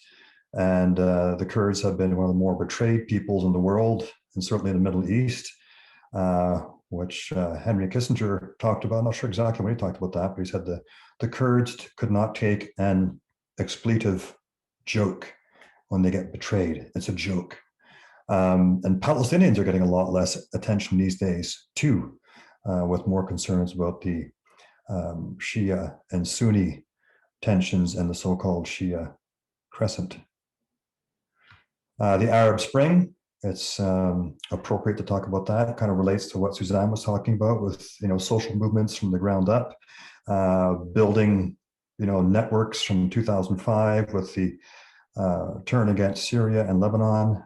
And the Kurds have been one of the more betrayed peoples in the world, and certainly in the Middle East, which Henry Kissinger talked about. I'm not sure exactly when he talked about that, but he said the Kurds could not take an expletive joke when they get betrayed. It's a joke. And Palestinians are getting a lot less attention these days too, with more concerns about the Shia and Sunni tensions and the so-called Shia Crescent. The Arab Spring, it's appropriate to talk about that. It kind of relates to what Suzanne was talking about with, social movements from the ground up, building, networks from 2005 with the turn against Syria and Lebanon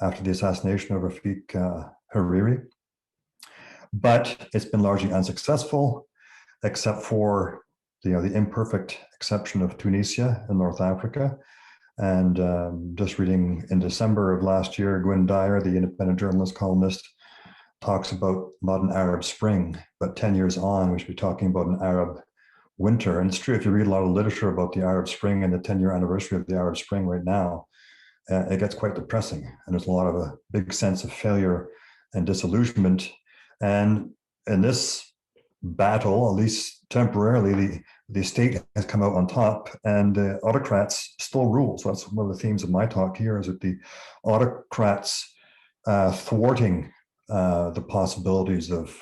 after the assassination of Rafiq Hariri. But it's been largely unsuccessful, except for the imperfect exception of Tunisia in North Africa. And just reading in December of last year, Gwynne Dyer, the independent journalist columnist, talks about not an Arab Spring, but 10 years on, we should be talking about an Arab winter. And it's true, if you read a lot of literature about the Arab Spring and the 10-year anniversary of the Arab Spring right now, it gets quite depressing. And there's a lot of a big sense of failure and disillusionment. And in this battle, at least temporarily, the state has come out on top, and the autocrats still rule. So that's one of the themes of my talk here, is that the autocrats thwarting the possibilities of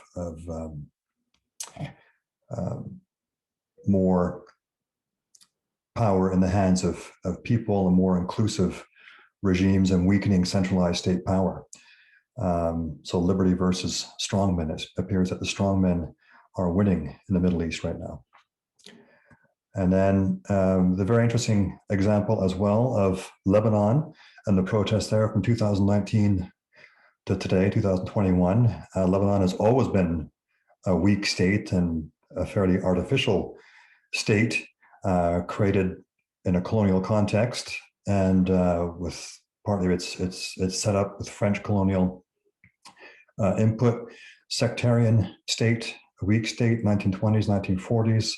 more power in the hands of people and more inclusive regimes, and weakening centralized state power. So liberty versus strongmen. It appears that the strongmen are winning in the Middle East right now. And then the very interesting example as well of Lebanon and the protests there from 2019 to today, 2021. Lebanon has always been a weak state and a fairly artificial state, created in a colonial context, and with partly it's set up with French colonial input, sectarian state, a weak state, 1920s, 1940s.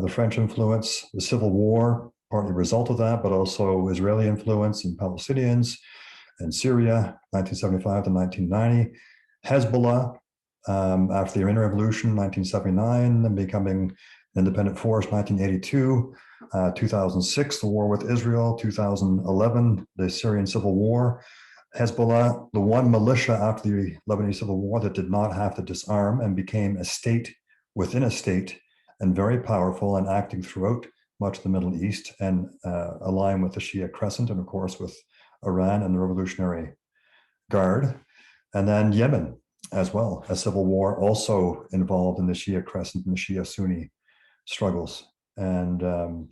The French influence, the Civil War, partly a result of that, but also Israeli influence and Palestinians and Syria, 1975 to 1990. Hezbollah, after the Iranian Revolution, 1979, and becoming an independent force, 1982, 2006, the war with Israel, 2011, the Syrian civil war. Hezbollah, the one militia after the Lebanese civil war that did not have to disarm and became a state within a state and very powerful and acting throughout much of the Middle East and aligned with the Shia Crescent and of course with Iran and the Revolutionary Guard. And then Yemen as well, a civil war also involved in the Shia Crescent and the Shia Sunni struggles. And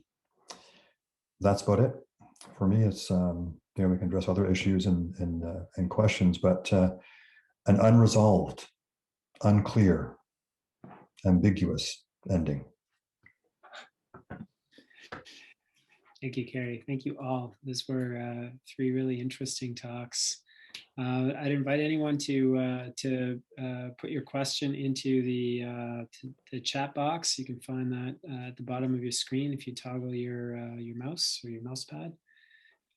that's about it. For me, it's, we can address other issues and questions, but an unresolved, unclear, ambiguous ending. Thank you, Carey. Thank you all. These were three really interesting talks. I'd invite anyone to put your question into the chat box. You can find that at the bottom of your screen if you toggle your mouse or your mouse pad.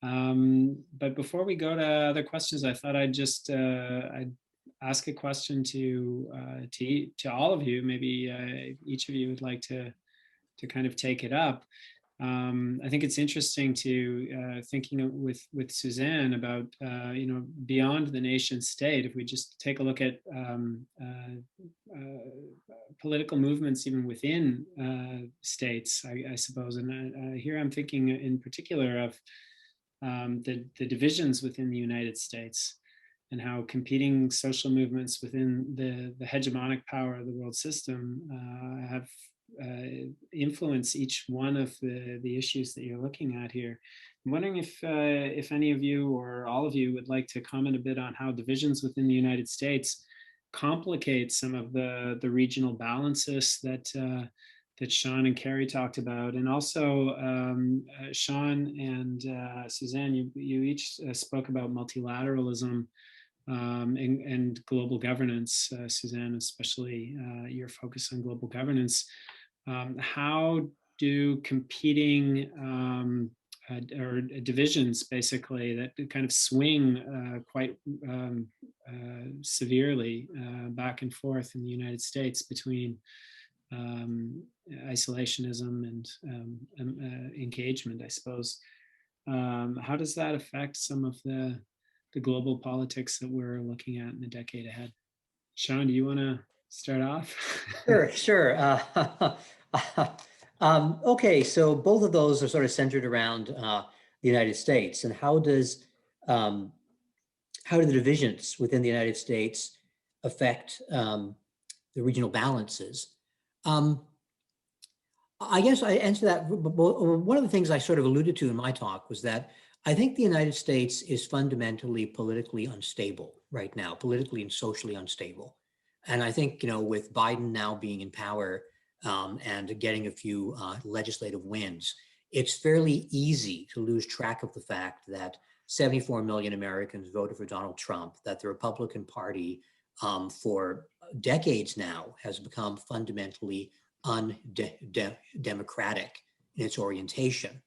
But before we go to other questions, I thought I'd just I'd ask a question to all of you. Maybe each of you would like to kind of take it up. I think it's interesting to thinking with Suzanne about beyond the nation state. If we just take a look at political movements even within states, I suppose, and here I'm thinking in particular of the divisions within the United States and how competing social movements within the hegemonic power of the world system have influence each one of the issues that you're looking at here. I'm wondering if any of you or all of you would like to comment a bit on how divisions within the United States complicate some of the regional balances that Shaun and Carey talked about, and also Shaun and Suzanne, you each spoke about multilateralism and global governance. Suzanne, especially your focus on global governance. How do competing or divisions basically that kind of swing quite severely back and forth in the United States between isolationism and engagement, I suppose. How does that affect some of the global politics that we're looking at in the decade ahead? Shaun, do you want to start off? Sure. Okay, so both of those are sort of centered around the United States, and how do the divisions within the United States affect the regional balances? I guess I answer that. One of the things I sort of alluded to in my talk was that I think the United States is fundamentally politically unstable right now, politically and socially unstable. And I think, with Biden now being in power and getting a few legislative wins, it's fairly easy to lose track of the fact that 74 million Americans voted for Donald Trump, that the Republican Party for decades now has become fundamentally undemocratic in its orientation.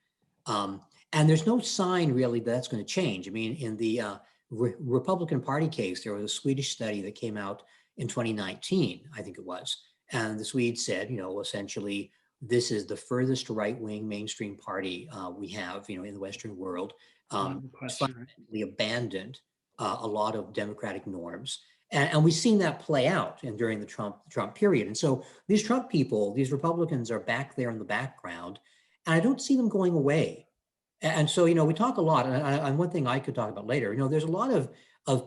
And there's no sign really that that's going to change. I mean, in the Republican Party case, there was a Swedish study that came out in 2019, I think it was. And the Swedes said, essentially, this is the furthest right-wing mainstream party we have, in the Western world. Fundamentally abandoned a lot of democratic norms. And we've seen that play out during the Trump period. And so these Trump people, these Republicans are back there in the background, and I don't see them going away. And so, we talk a lot, and one thing I could talk about later, there's a lot of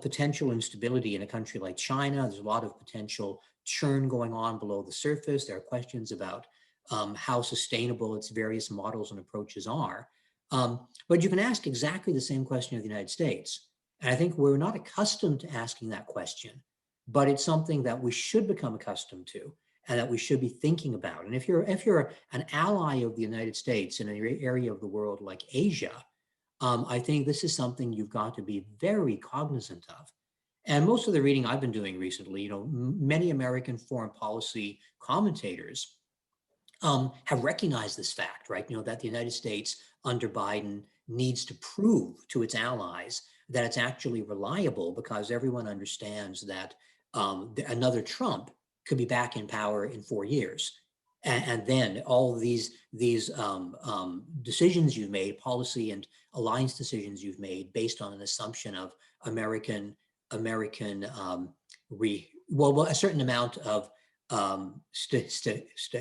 potential instability in a country like China. There's a lot of potential churn going on below the surface. There are questions about how sustainable its various models and approaches are. But you can ask exactly the same question of the United States. And I think we're not accustomed to asking that question, but it's something that we should become accustomed to and that we should be thinking about. And if you're an ally of the United States in an area of the world like Asia, I think this is something you've got to be very cognizant of. And most of the reading I've been doing recently, many American foreign policy commentators have recognized this fact, right? That the United States under Biden needs to prove to its allies that it's actually reliable, because everyone understands that another Trump could be back in power in 4 years. And then all these decisions you've made, policy and alliance decisions you've made based on an assumption of American a certain amount of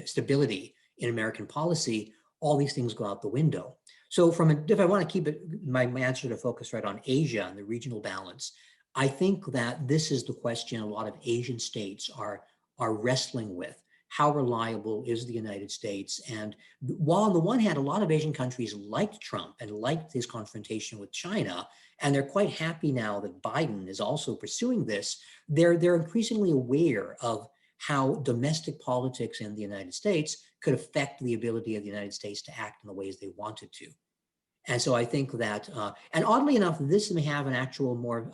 stability in American policy, all these things go out the window. So if I want to keep my answer to focus right on Asia and the regional balance, I think that this is the question a lot of Asian states are wrestling with. How reliable is the United States? And while on the one hand, a lot of Asian countries liked Trump and liked his confrontation with China, and they're quite happy now that Biden is also pursuing this, they're increasingly aware of how domestic politics in the United States could affect the ability of the United States to act in the ways they wanted to. And so I think that, and oddly enough, this may have an actual more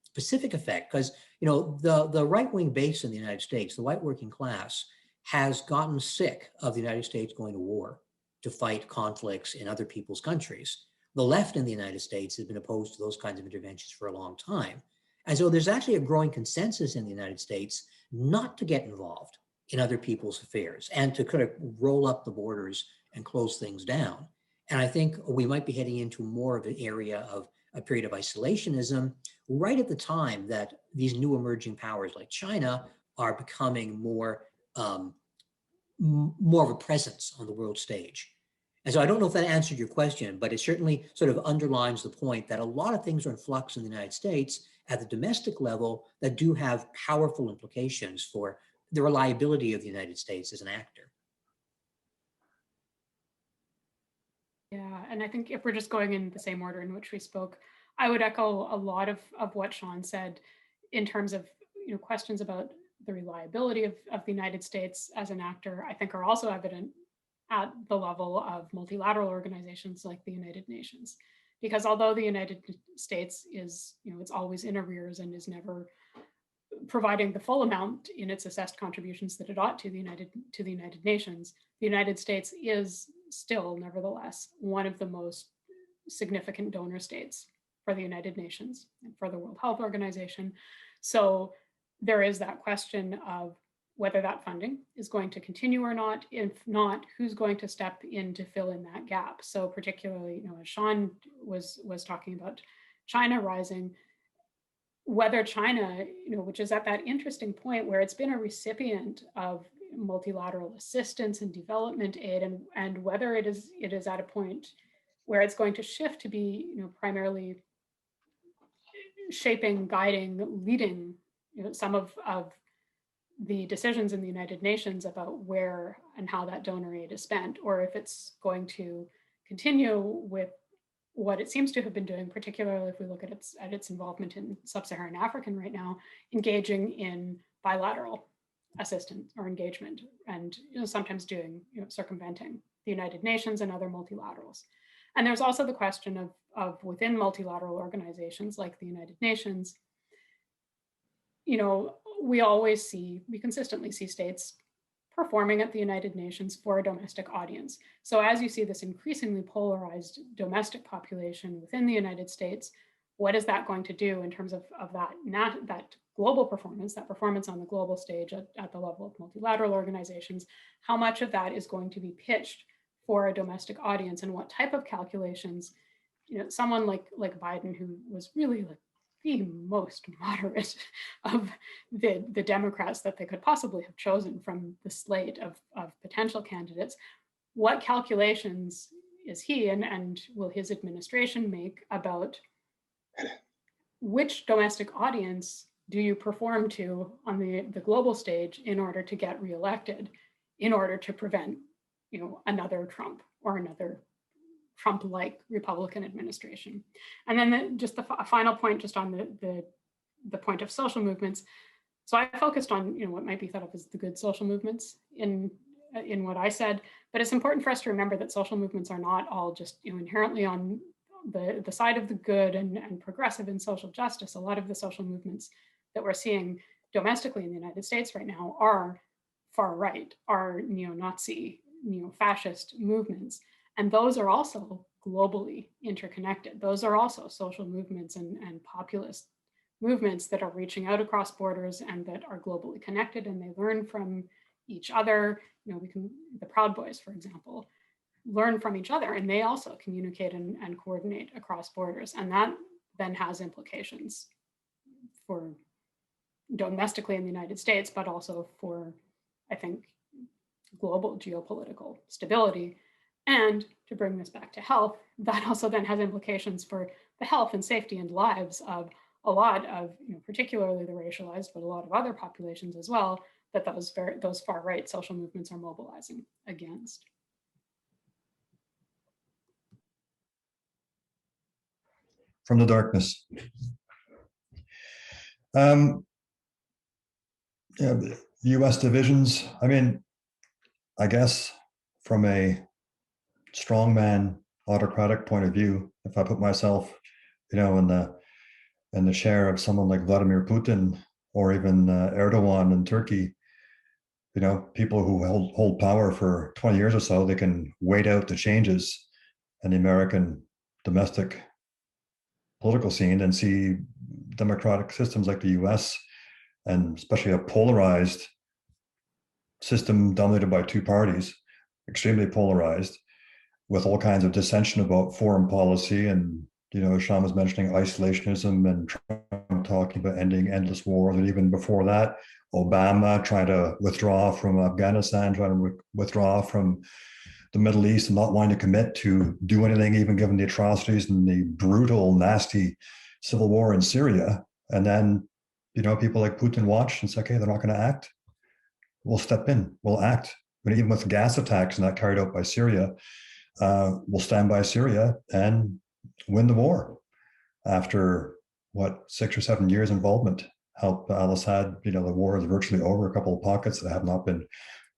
specific effect, because the right-wing base in the United States, the white working class, has gotten sick of the United States going to war to fight conflicts in other people's countries. The left in the United States has been opposed to those kinds of interventions for a long time. And so there's actually a growing consensus in the United States not to get involved in other people's affairs and to kind of roll up the borders and close things down. And I think we might be heading into more of an area of a period of isolationism right at the time that these new emerging powers like China are becoming more of a presence on the world stage. And so I don't know if that answered your question, but it certainly sort of underlines the point that a lot of things are in flux in the United States at the domestic level that do have powerful implications for the reliability of the United States as an actor. Yeah, and I think if we're just going in the same order in which we spoke, I would echo a lot of what Shaun said in terms of questions about the reliability of the United States as an actor, I think are also evident at the level of multilateral organizations like the United Nations. Because although the United States is, it's always in arrears and is never providing the full amount in its assessed contributions that it ought to the United Nations, the United States is still, nevertheless, one of the most significant donor states for the United Nations and for the World Health Organization. So there is that question of whether that funding is going to continue or not. If not, who's going to step in to fill in that gap? So particularly, as Shaun was talking about China rising, whether China, which is at that interesting point where it's been a recipient of multilateral assistance and development aid, and whether it is at a point where it's going to shift to be, primarily shaping, guiding, leading, some of the decisions in the United Nations about where and how that donor aid is spent, or if it's going to continue with what it seems to have been doing, particularly if we look at its involvement in sub-Saharan Africa right now, engaging in bilateral assistance or engagement, and sometimes doing circumventing the United Nations and other multilaterals. And there's also the question of within multilateral organizations like the United Nations, we consistently see states performing at the United Nations for a domestic audience. So as you see this increasingly polarized domestic population within the United States, what is that going to do in terms of that global performance, that performance on the global stage at the level of multilateral organizations? How much of that is going to be pitched for a domestic audience, and what type of calculations, someone like Biden, who was really like the most moderate of the Democrats that they could possibly have chosen from the slate of potential candidates, what calculations is he and will his administration make about which domestic audience do you perform to on the global stage in order to get reelected, in order to prevent another Trump or another Trump-like Republican administration? And then just a final point just on the point of social movements. So I focused on what might be thought of as the good social movements in what I said, but it's important for us to remember that social movements are not all just inherently on the side of the good and progressive in social justice. A lot of the social movements that we're seeing domestically in the United States right now are far right, are neo-Nazi, neo-fascist movements. And those are also globally interconnected. Those are also social movements and populist movements that are reaching out across borders and that are globally connected, and they learn from each other. The Proud Boys, for example, learn from each other, and they also communicate and coordinate across borders. And that then has implications for domestically in the United States, but also for, I think, global geopolitical stability. And to bring this back to health, that also then has implications for the health and safety and lives of a lot of, particularly the racialized, but a lot of other populations as well, that those far right social movements are mobilizing against. From the darkness. The US divisions, I mean, I guess from a strongman autocratic point of view, if I put myself, in the chair of someone like Vladimir Putin or even Erdogan in Turkey, people who hold power for 20 years or so, they can wait out the changes in the American domestic political scene and see democratic systems like the US, and especially a polarized system dominated by two parties, extremely polarized, with all kinds of dissension about foreign policy. And, Shaun was mentioning isolationism and Trump talking about ending endless wars. And even before that, Obama trying to withdraw from Afghanistan, trying to withdraw from the Middle East and not wanting to commit to do anything, even given the atrocities and the brutal, nasty civil war in Syria. And then, people like Putin watch and say, okay, they're not going to act. We'll step in, we'll act. I mean, even with gas attacks and that carried out by Syria, we'll stand by Syria and win the war. After 6 or 7 years involvement, help al-Assad, the war is virtually over, a couple of pockets that have not been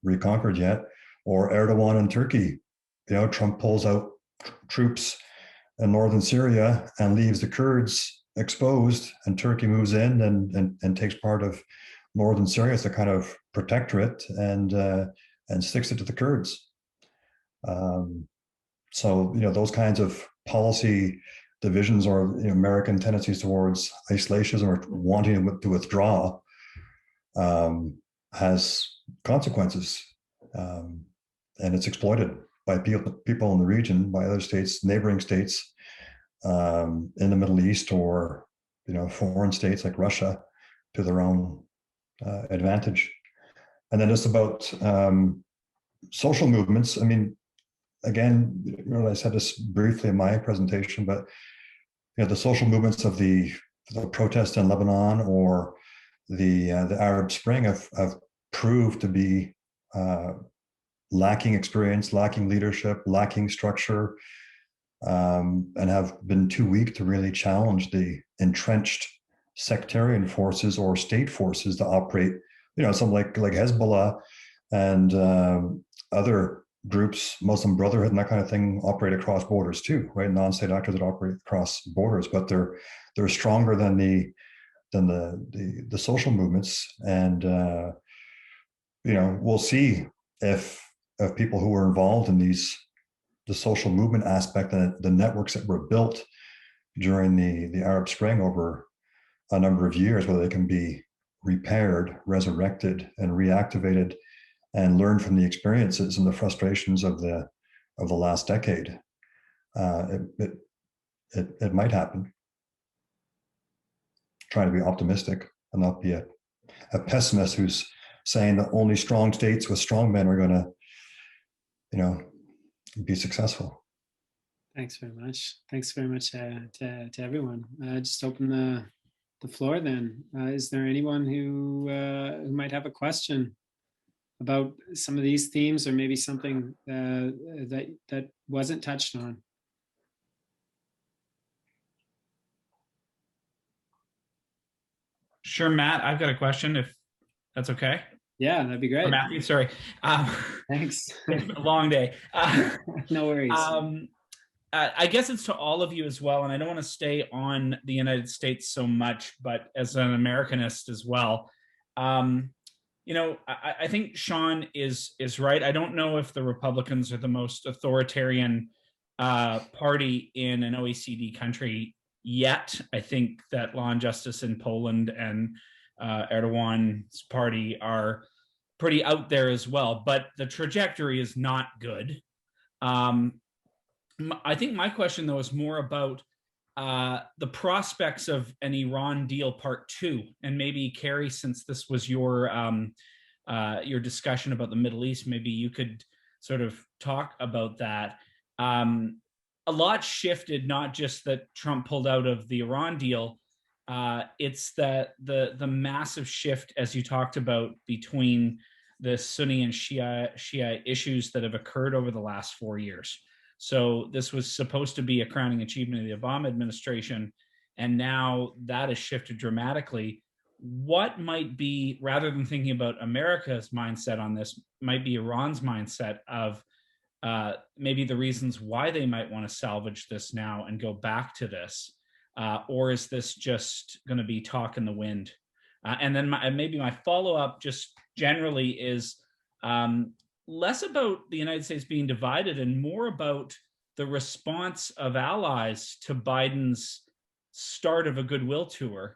reconquered yet. Or Erdogan in Turkey, Trump pulls out troops in northern Syria and leaves the Kurds exposed, and Turkey moves in and takes part of northern Syria as a kind of protectorate and sticks it to the Kurds. So those kinds of policy divisions or American tendencies towards isolationism or wanting to withdraw has consequences, and it's exploited by people in the region, by other states, neighboring states in the Middle East, or foreign states like Russia to their own advantage. And then it's about social movements. I mean, again, I said this briefly in my presentation, but the social movements of the protest in Lebanon or the Arab Spring have proved to be lacking experience, lacking leadership, lacking structure, and have been too weak to really challenge the entrenched sectarian forces or state forces to operate. Some like Hezbollah and other groups, Muslim Brotherhood and that kind of thing, operate across borders too, right? Non-state actors that operate across borders, but they're stronger than the social movements. And we'll see if people who were involved in the social movement aspect and the networks that were built during the Arab Spring over a number of years, whether they can be repaired, resurrected, and reactivated, and learn from the experiences and the frustrations of the last decade. It might happen. Trying to be optimistic and not be a pessimist who's saying that only strong states with strong men are going to, be successful. Thanks very much. Thanks very much to everyone. Just open the floor then. Is there anyone who might have a question about some of these themes, or maybe something that wasn't touched on? Sure, Matt, I've got a question, if that's okay. Yeah, that'd be great. Or Matthew, sorry. Thanks. It's been a long day. No worries. I guess it's to all of you as well, and I don't want to stay on the United States so much, but as an Americanist as well. I think Shaun is right. I don't know if the Republicans are the most authoritarian party in an OECD country yet. I think that Law and Justice in Poland and Erdogan's party are pretty out there as well, but the trajectory is not good. I think my question, though, is more about the prospects of an Iran deal part 2. And maybe, Carey, since this was your discussion about the Middle East, maybe you could sort of talk about that. A lot shifted, not just that Trump pulled out of the Iran deal. It's that the massive shift, as you talked about, between the Sunni and Shia issues that have occurred over the last 4 years. So this was supposed to be a crowning achievement of the Obama administration, and now that has shifted dramatically. What might be, rather than thinking about America's mindset on this, might be Iran's mindset of maybe the reasons why they might want to salvage this now and go back to this? Or is this just going to be talk in the wind? And then maybe my follow-up just generally is less about the United States being divided and more about the response of allies to Biden's start of a goodwill tour.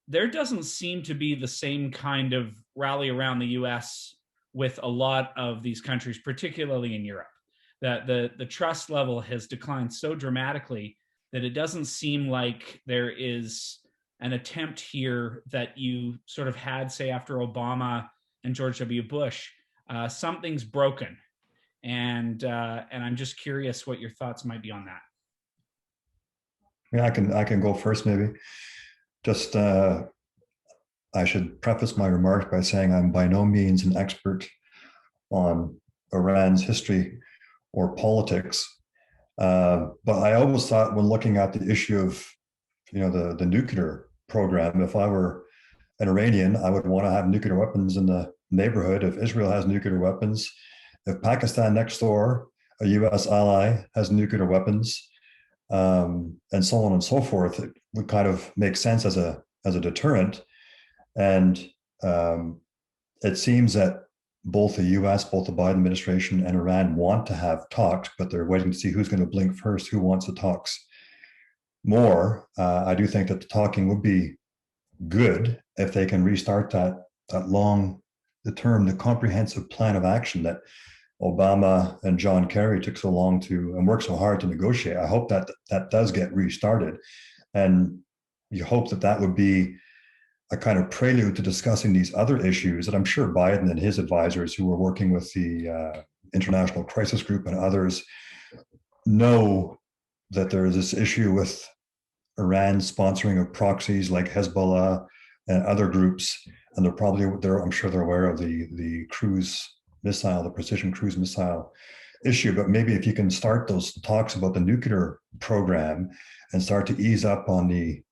There doesn't seem to be the same kind of rally around the US with a lot of these countries, particularly in Europe. That the trust level has declined so dramatically that it doesn't seem like there is an attempt here that you sort of had, say, after Obama and George W. Bush. Something's broken, and I'm just curious what your thoughts might be on that. Yeah, I can go first, maybe. Just I should preface my remarks by saying I'm by no means an expert on Iran's history or politics, but I always thought, when looking at the issue of the nuclear program, if I were an Iranian, I would want to have nuclear weapons in the neighborhood. If Israel has nuclear weapons, if Pakistan next door, a US ally, has nuclear weapons, and so on and so forth, it would kind of make sense as a deterrent. And it seems that both the US, both the Biden administration and Iran want to have talks, but they're waiting to see who's going to blink first, who wants the talks more. I do think that the talking would be good if they can restart that the comprehensive plan of action that Obama and John Kerry took so long to and worked so hard to negotiate. I hope that does get restarted, and you hope that would be a kind of prelude to discussing these other issues that I'm sure Biden and his advisors, who were working with the International Crisis Group and others, know that there is this issue with Iran's sponsoring of proxies like Hezbollah and other groups, and I'm sure they're aware of the cruise missile, the precision cruise missile issue. But maybe if you can start those talks about the nuclear program and start to ease up on the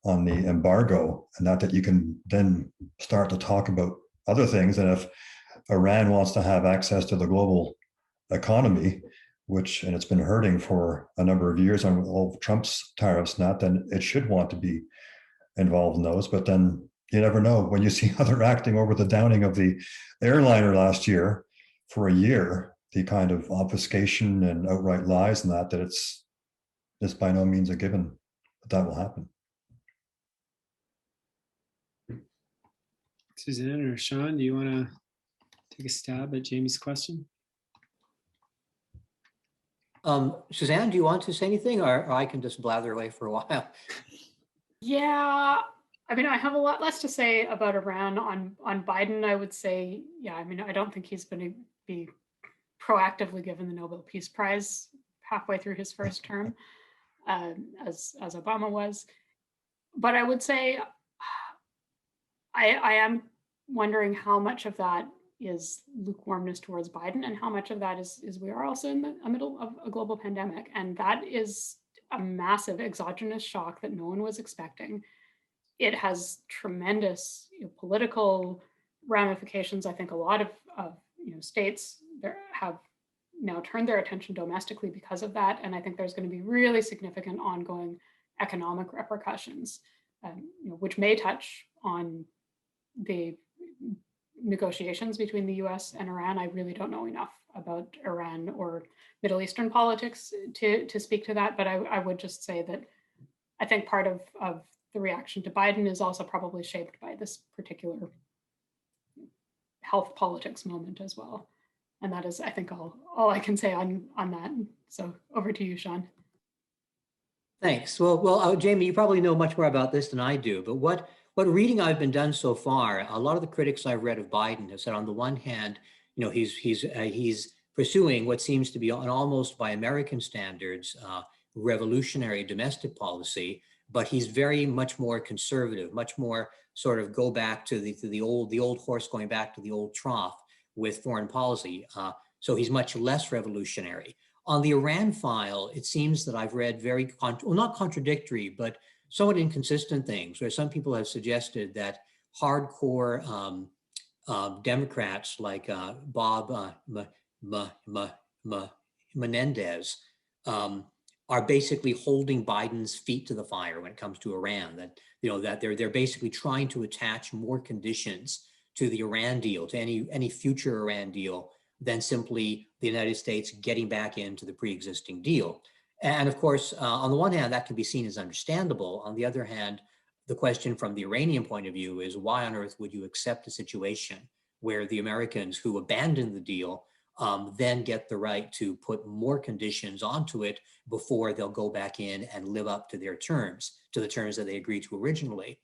embargo, and that you can then start to talk about other things. And if Iran wants to have access to the global economy, and it's been hurting for a number of years on all Trump's tariffs, then it should want to be involved in those. But then you never know, when you see how they're acting over the downing of the airliner last year for a year, the kind of obfuscation and outright lies and that it's by no means a given that will happen. Suzanne or Shaun, do you want to take a stab at Jamie's question? Suzanne, do you want to say anything, or I can just blather away for a while? Yeah, I mean, I have a lot less to say about Iran. On Biden, I would say, yeah, I mean, I don't think he's going to be proactively given the Nobel Peace Prize halfway through his first term, as Obama was. But I would say I am wondering how much of that is lukewarmness towards Biden and how much of that is we are also in the middle of a global pandemic. And that is a massive exogenous shock that no one was expecting. It has tremendous political ramifications. I think a lot of states have now turned their attention domestically because of that. And I think there's going to be really significant ongoing economic repercussions, which may touch on the negotiations between the US and Iran. I really don't know enough about Iran or Middle Eastern politics to speak to that, but I would just say that I think part of the reaction to Biden is also probably shaped by this particular health politics moment as well. And that is, I think, all I can say on that. So over to you, Shaun. Thanks. Well, Jamie, you probably know much more about this than I do, but what reading I've been done so far, a lot of the critics I've read of Biden have said, on the one hand, he's pursuing what seems to be an almost, by American standards, revolutionary domestic policy, but he's very much more conservative, much more sort of go back to the old horse, going back to the old trough with foreign policy. So he's much less revolutionary. On the Iran file, it seems that I've read very, not contradictory, but somewhat inconsistent things, where some people have suggested that hardcore Democrats like Bob Menendez are basically holding Biden's feet to the fire when it comes to Iran. That they're basically trying to attach more conditions to the Iran deal, to any future Iran deal, than simply the United States getting back into the pre-existing deal. And of course, on the one hand, that can be seen as understandable. On the other hand, the question from the Iranian point of view is, why on earth would you accept a situation where the Americans who abandoned the deal then get the right to put more conditions onto it before they'll go back in and live up to their terms, to the terms that they agreed to originally?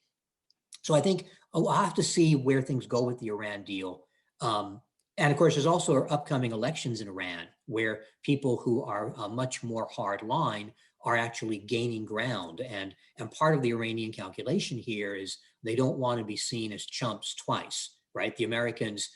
So I think I'll have to see where things go with the Iran deal. And of course, there's also upcoming elections in Iran, where people who are much more hardline are actually gaining ground. And part of the Iranian calculation here is they don't want to be seen as chumps twice, right? The Americans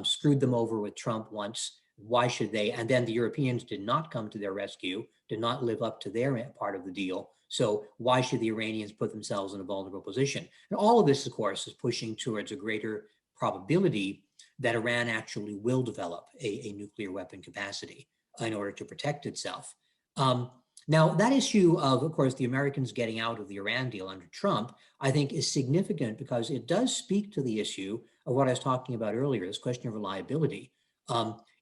screwed them over with Trump once. Why should they? And then the Europeans did not come to their rescue, did not live up to their part of the deal. So why should the Iranians put themselves in a vulnerable position? And all of this, of course, is pushing towards a greater probability that Iran actually will develop a nuclear weapon capacity in order to protect itself. Now, that issue of course, the Americans getting out of the Iran deal under Trump, I think is significant because it does speak to the issue of what I was talking about earlier, this question of reliability.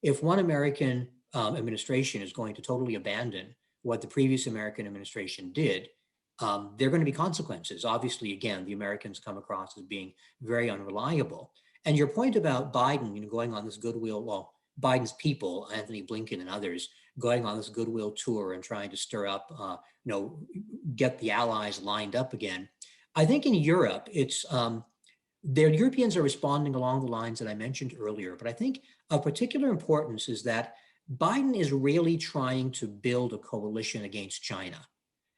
If one American administration is going to totally abandon what the previous American administration did, there are going to be consequences. Obviously, again, the Americans come across as being very unreliable. And your point about Biden, going on this goodwill, well, Biden's people, Anthony Blinken and others, going on this goodwill tour and trying to stir up, get the allies lined up again. I think in Europe, the Europeans are responding along the lines that I mentioned earlier. But I think of particular importance is that Biden is really trying to build a coalition against China.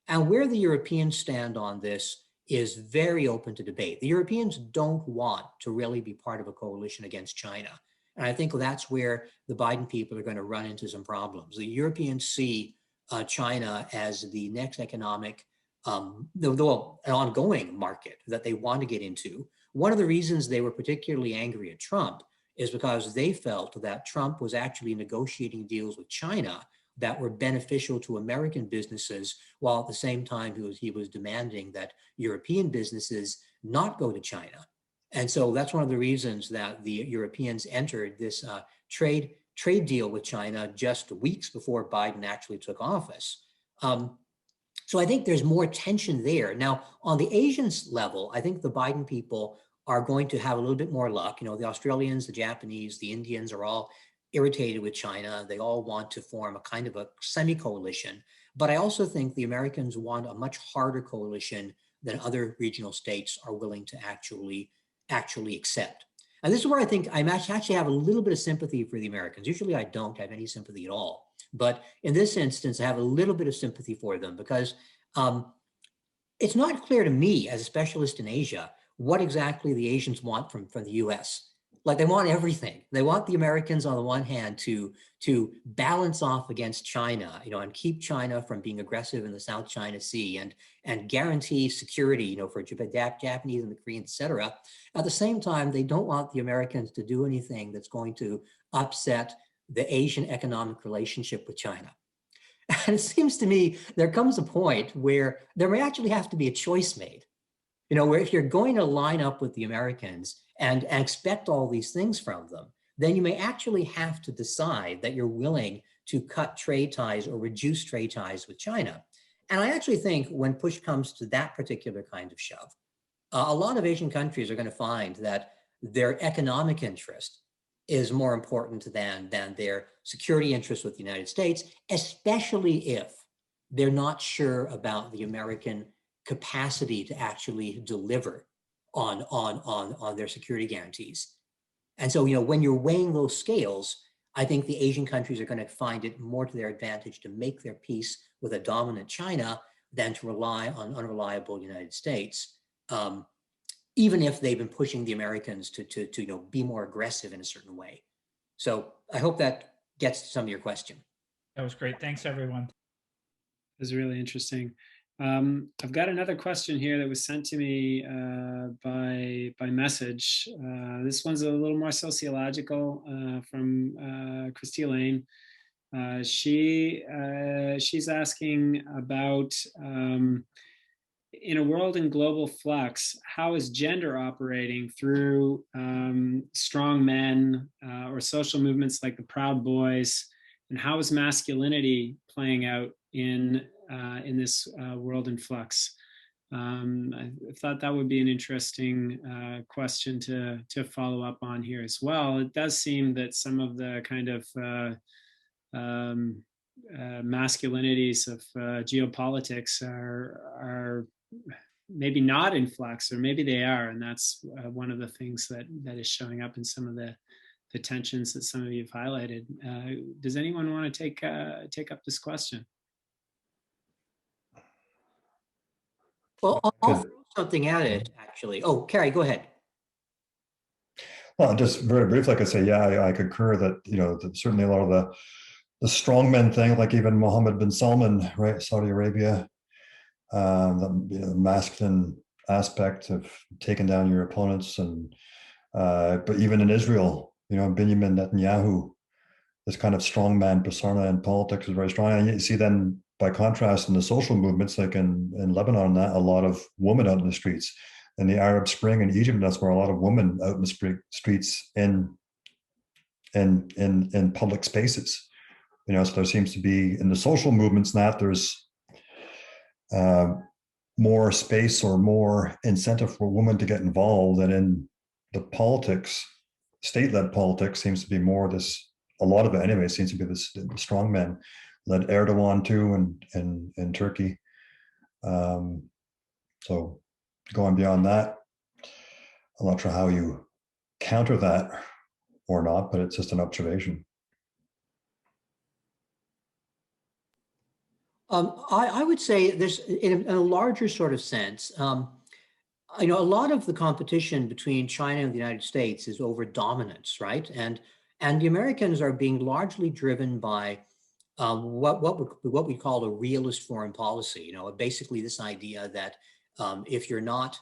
And where the Europeans stand on this is very open to debate. The Europeans don't want to really be part of a coalition against China. And I think that's where the Biden people are going to run into some problems. The Europeans see China as the next economic, an ongoing market that they want to get into. One of the reasons they were particularly angry at Trump is because they felt that Trump was actually negotiating deals with China that were beneficial to American businesses, while at the same time he was demanding that European businesses not go to China. And so that's one of the reasons that the Europeans entered this trade deal with China just weeks before Biden actually took office. So I think there's more tension there. Now, on the Asian level, I think the Biden people are going to have a little bit more luck. The Australians, the Japanese, the Indians are all irritated with China. They all want to form a kind of a semi-coalition. But I also think the Americans want a much harder coalition than other regional states are willing to actually accept. And this is where I think I actually have a little bit of sympathy for the Americans. Usually I don't have any sympathy at all. But in this instance, I have a little bit of sympathy for them because it's not clear to me as a specialist in Asia what exactly the Asians want from the US. Like they want everything. They want the Americans on the one hand to balance off against China, and keep China from being aggressive in the South China Sea and guarantee security, for Japanese and the Koreans, et cetera. At the same time, they don't want the Americans to do anything that's going to upset the Asian economic relationship with China. And it seems to me there comes a point where there may actually have to be a choice made, where if you're going to line up with the Americans and expect all these things from them, then you may actually have to decide that you're willing to cut trade ties or reduce trade ties with China. And I actually think when push comes to that particular kind of shove, a lot of Asian countries are going to find that their economic interest is more important than their security interest with the United States, especially if they're not sure about the American capacity to actually deliver on their security guarantees. And so, when you're weighing those scales, I think the Asian countries are going to find it more to their advantage to make their peace with a dominant China than to rely on unreliable United States, even if they've been pushing the Americans to be more aggressive in a certain way. So I hope that gets to some of your question. That was great. Thanks, everyone. It was really interesting. I've got another question here that was sent to me by message. This one's a little more sociological from Christy Lane. She's asking about, in a world in global flux, how is gender operating through strong men or social movements like the Proud Boys, and how is masculinity playing out in this world in flux? I thought that would be an interesting question to follow up on here as well. It does seem that some of the kind of masculinities of geopolitics are maybe not in flux, or maybe they are, and that's one of the things that is showing up in some of the tensions that some of you have highlighted. Does anyone want to take up this question? Well, I'll throw something at it, actually. Oh, Carey, go ahead. Well, just very briefly, I could say, yeah, I concur that, that certainly a lot of the strongmen thing, like even Mohammed bin Salman, right, Saudi Arabia, the masculine aspect of taking down your opponents, and but even in Israel, Benjamin Netanyahu, this kind of strongman persona in politics is very strong. And you see then, by contrast, in the social movements, like in Lebanon, a lot of women out in the streets. In the Arab Spring in Egypt, that's where a lot of women out in the streets in public spaces. So there seems to be, in the social movements, that there's more space or more incentive for women to get involved, and in the politics, state-led politics, seems to be more this. A lot of it, anyway, seems to be this strong men, led Erdogan too, and in Turkey. So going beyond that, I'm not sure how you counter that or not, but it's just an observation. I would say there's, in a larger sort of sense, a lot of the competition between China and the United States is over dominance, right? And the Americans are being largely driven by what we call a realist foreign policy. Basically this idea that if you're not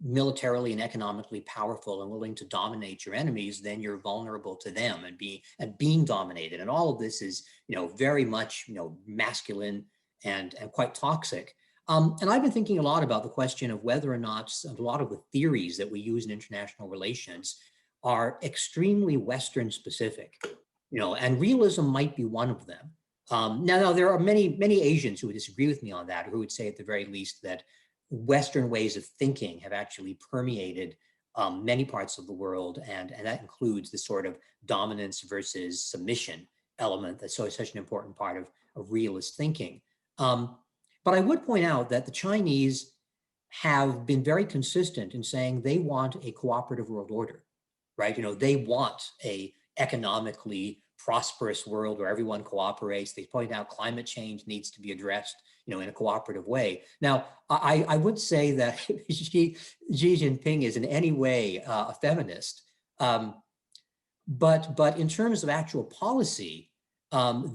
militarily and economically powerful and willing to dominate your enemies, then you're vulnerable to them and being dominated. And all of this is, very much, masculine and quite toxic. And I've been thinking a lot about the question of whether or not a lot of the theories that we use in international relations are extremely Western specific, and realism might be one of them. Now there are many Asians who would disagree with me on that, who would say at the very least that Western ways of thinking have actually permeated many parts of the world, and that includes the sort of dominance versus submission element that's such an important part of realist thinking. But I would point out that the Chinese have been very consistent in saying they want a cooperative world order, right? They want a economically prosperous world where everyone cooperates. They point out climate change needs to be addressed, in a cooperative way. Now, I would say that Xi Jinping is in any way a feminist, but in terms of actual policy,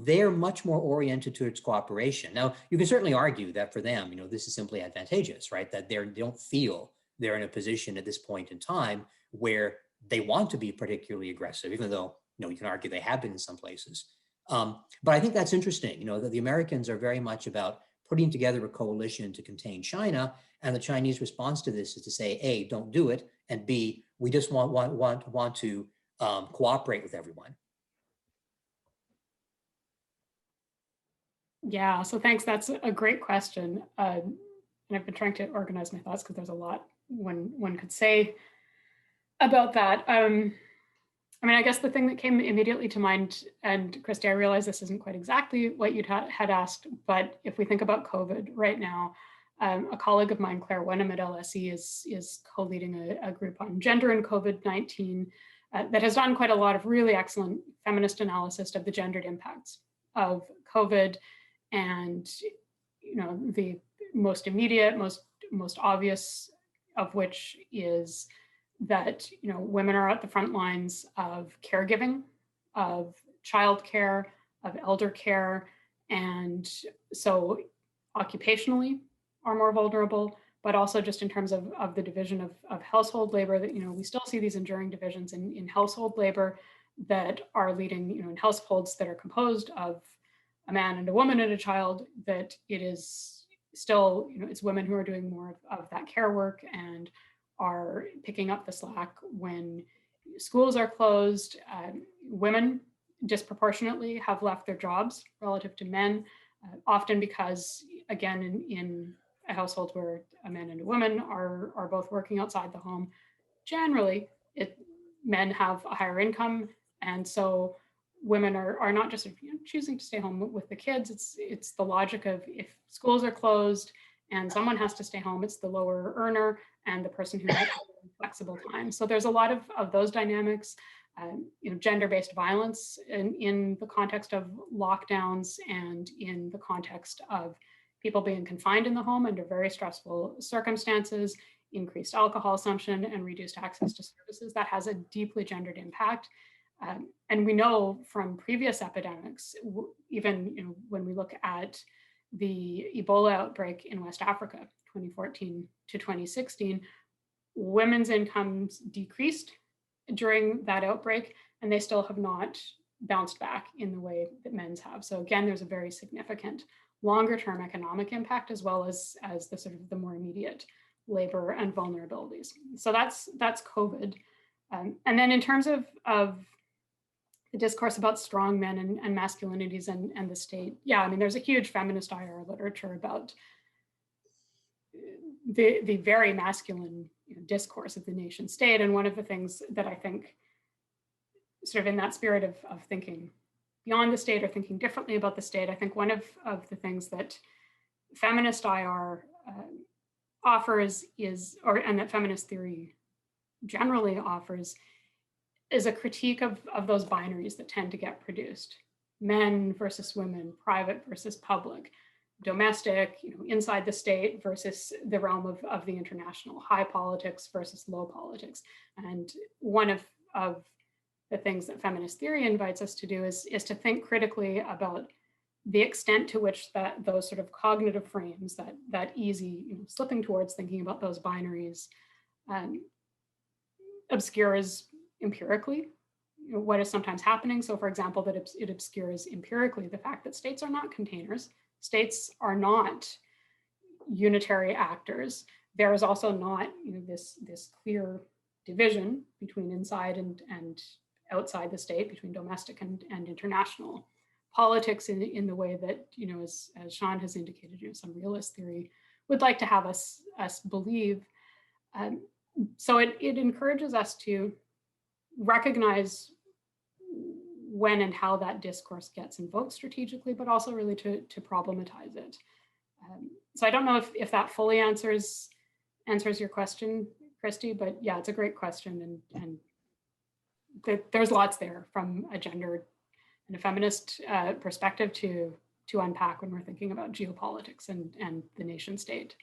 they're much more oriented towards cooperation. Now, you can certainly argue that for them, this is simply advantageous, right? That they don't feel they're in a position at this point in time where they want to be particularly aggressive, even though, you can argue they have been in some places. But I think that's interesting, that the Americans are very much about putting together a coalition to contain China, and the Chinese response to this is to say, A, don't do it, and B, we just want to cooperate with everyone. Yeah, so thanks. That's a great question. And I've been trying to organize my thoughts because there's a lot one could say about that. I mean, I guess the thing that came immediately to mind, and Christy, I realize this isn't quite exactly what you'd had asked, but if we think about COVID right now, a colleague of mine, Claire Wenham at LSE, is co-leading a group on gender and COVID-19 that has done quite a lot of really excellent feminist analysis of the gendered impacts of COVID. And, you know, the most immediate, most obvious of which is that, you know, women are at the front lines of caregiving, of childcare, of elder care, and so occupationally are more vulnerable, but also just in terms of the division of household labor, that, you know, we still see these enduring divisions in household labor that are leading, you know, in households that are composed of a man and a woman and a child, that it is still, you know, it's women who are doing more of that care work and are picking up the slack when schools are closed. Women disproportionately have left their jobs relative to men, often because, again, in a household where a man and a woman are both working outside the home, generally men have a higher income, and so women are not just, you know, choosing to stay home with the kids. It's the logic of, if schools are closed and someone has to stay home, it's the lower earner and the person who has flexible time. So there's a lot of those dynamics. You know, gender-based violence in the context of lockdowns and in the context of people being confined in the home under very stressful circumstances, increased alcohol consumption and reduced access to services, that has a deeply gendered impact. And we know from previous epidemics, even, you know, when we look at the Ebola outbreak in West Africa, 2014 to 2016, women's incomes decreased during that outbreak, and they still have not bounced back in the way that men's have. So again, there's a very significant longer term economic impact, as well as the sort of the more immediate labor and vulnerabilities. So that's COVID. And then in terms of the discourse about strong men and masculinities and the state, yeah, I mean, there's a huge feminist IR literature about the very masculine, you know, discourse of the nation state. And one of the things that I think, sort of in that spirit of thinking beyond the state or thinking differently about the state, I think one of the things that feminist IR offers and that feminist theory generally offers, is a critique of those binaries that tend to get produced: men versus women, private versus public, domestic, you know, inside the state versus the realm of the international, high politics versus low politics. And one of the things that feminist theory invites us to do is to think critically about the extent to which those sort of cognitive frames, that easy, you know, slipping towards thinking about those binaries, obscures empirically, you know, what is sometimes happening. So for example, that it obscures empirically the fact that states are not containers. States are not unitary actors. There is also not, you know, this clear division between inside and outside the state, between domestic and international politics in the way that, you know, as Shaun has indicated, you know, some realist theory would like to have us believe. So it encourages us to recognize when and how that discourse gets invoked strategically, but also really to problematize it. So I don't know if that fully answers your question, Christy, but yeah, it's a great question, and there's lots there from a gender and a feminist perspective to unpack when we're thinking about geopolitics and the nation state.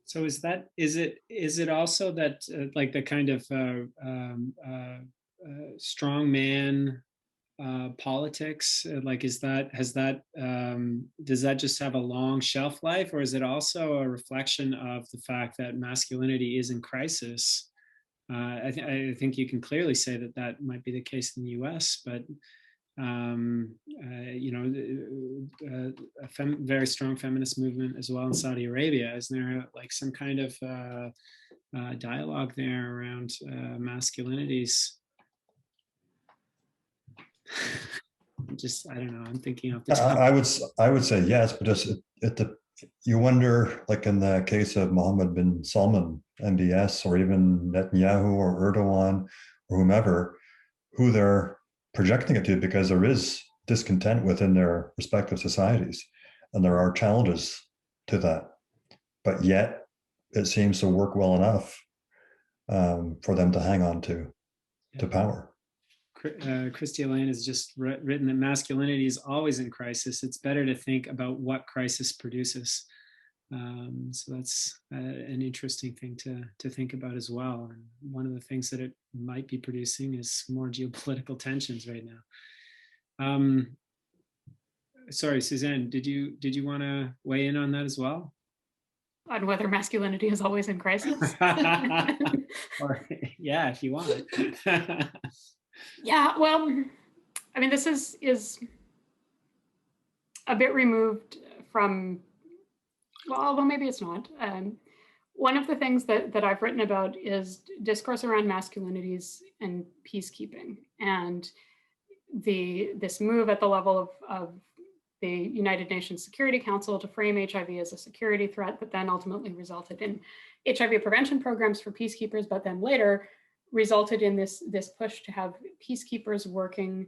So is it also that like the kind of strong man politics, like does that just have a long shelf life, or is it also a reflection of the fact that masculinity is in crisis? I think you can clearly say that might be the case in the US, but you know, very strong feminist movement as well in Saudi Arabia. Isn't there like some kind of dialogue there around masculinities? Just, I don't know, I'm thinking off the top. I would say yes, but just you wonder, like in the case of Mohammed bin Salman, MBS, or even Netanyahu or Erdogan or whomever, who they're projecting it to, because there is discontent within their respective societies, and there are challenges to that. But yet, it seems to work well enough for them to hang on to power. Christy Elaine has just written that masculinity is always in crisis. It's better to think about what crisis produces. So that's an interesting thing to think about as well. And one of the things that it might be producing is more geopolitical tensions right now. Sorry, Suzanne, did you want to weigh in on that as well? On whether masculinity is always in crisis? Or, yeah, if you want. Yeah, well, I mean, this is a bit removed from, well, although maybe it's not. One of the things that I've written about is discourse around masculinities and peacekeeping, and this move at the level of the United Nations Security Council to frame HIV as a security threat, that then ultimately resulted in HIV prevention programs for peacekeepers, but then later resulted in this push to have peacekeepers working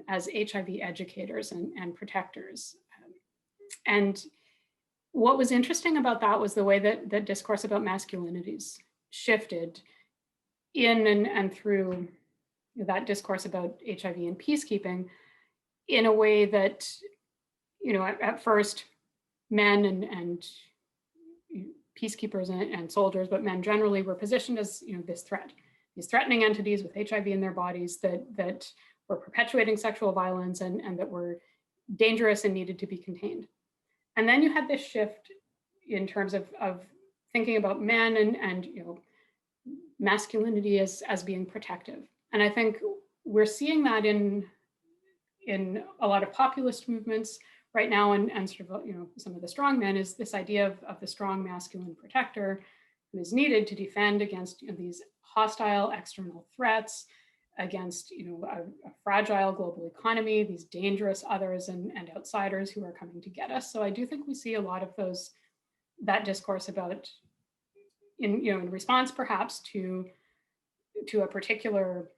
as HIV educators and protectors. And what was interesting about that was the way that discourse about masculinities shifted in and through that discourse about HIV and peacekeeping in a way that, at first, men and peacekeepers and soldiers, but men generally, were positioned as this threat, these threatening entities with HIV in their bodies that were perpetuating sexual violence and that were dangerous and needed to be contained. And then you had this shift in terms of thinking about men and masculinity as being protective. And I think we're seeing that in a lot of populist movements right now, and sort of some of the strong men, is this idea of the strong masculine protector who is needed to defend against these hostile external threats, against a fragile global economy, these dangerous others and outsiders who are coming to get us. So I do think we see a lot of that discourse about in response perhaps to a particular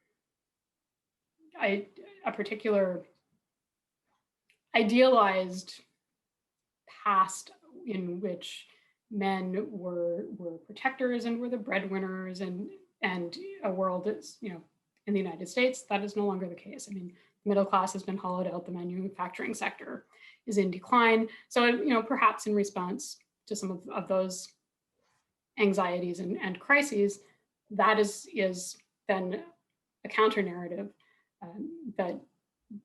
idealized past in which men were protectors and were the breadwinners, and a world that's in the United States that is no longer the case. I mean, the middle class has been hollowed out, the manufacturing sector is in decline. So perhaps in response to some of those anxieties and crises, that is then a counter narrative that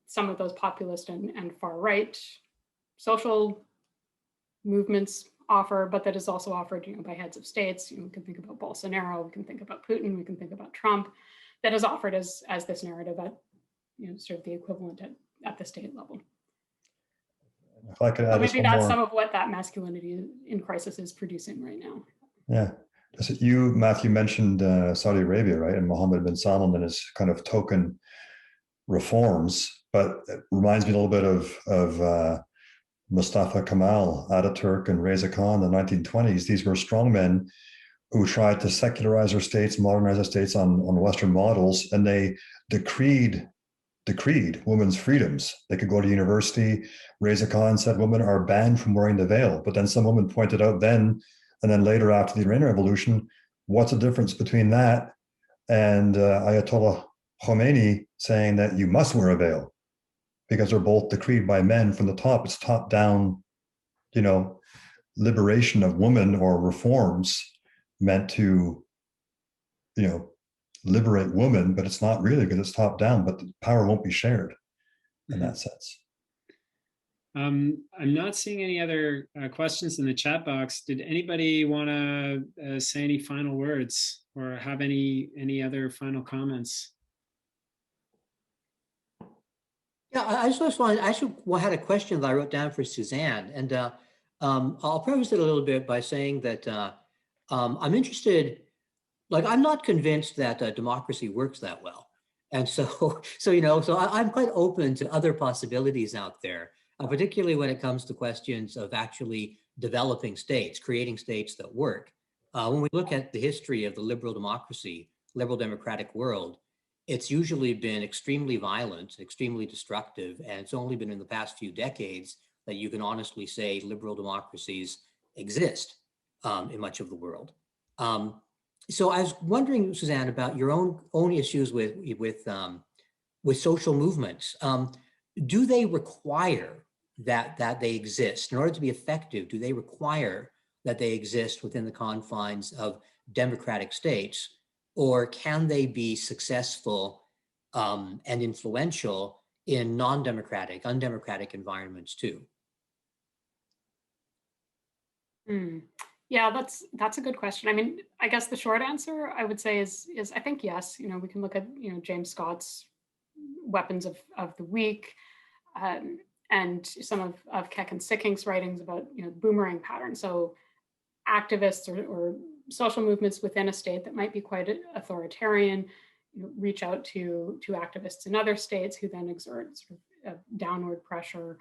some of those populist and far right social movements offer, but that is also offered by heads of states. We can think about Bolsonaro, we can think about Putin, we can think about Trump, that is offered as this narrative at sort of the equivalent at the state level. If I could add, maybe that's some of what that masculinity in crisis is producing right now. Yeah. You, Matthew, mentioned Saudi Arabia, right? And Mohammed bin Salman and his kind of token reforms, but it reminds me a little bit of Mustafa Kemal, Ataturk, and Reza Khan in the 1920s. These were strongmen who tried to secularize their states, modernize their states on Western models, and they decreed women's freedoms. They could go to university. Reza Khan said women are banned from wearing the veil. But then some women pointed out then, and then later after the Iranian Revolution, what's the difference between that and Ayatollah Khomeini saying that you must wear a veil, because they're both decreed by men from the top. It's top-down, liberation of women or reforms meant to, liberate women, but it's not really, because it's top-down, but the power won't be shared in that sense. I'm not seeing any other questions in the chat box. Did anybody want to say any final words or have any other final comments? Yeah, I actually had a question that I wrote down for Suzanne, and I'll preface it a little bit by saying that I'm interested, I'm not convinced that democracy works that well. And so, so I'm quite open to other possibilities out there, particularly when it comes to questions of actually developing states, creating states that work. When we look at the history of the liberal democracy, liberal democratic world, it's usually been extremely violent, extremely destructive, and it's only been in the past few decades that you can honestly say liberal democracies exist in much of the world. So I was wondering, Suzanne, about your own issues with social movements. Do they require that they exist in order to be effective? Do they require that they exist within the confines of democratic states, or can they be successful and influential in non-democratic, undemocratic environments too? Yeah, that's a good question. I mean, I guess the short answer I would say is I think yes. We can look at James Scott's Weapons of the Weak, and some of Keck and Sikking's writings about boomerang pattern. So activists or social movements within a state that might be quite authoritarian reach out to activists in other states who then exert sort of downward pressure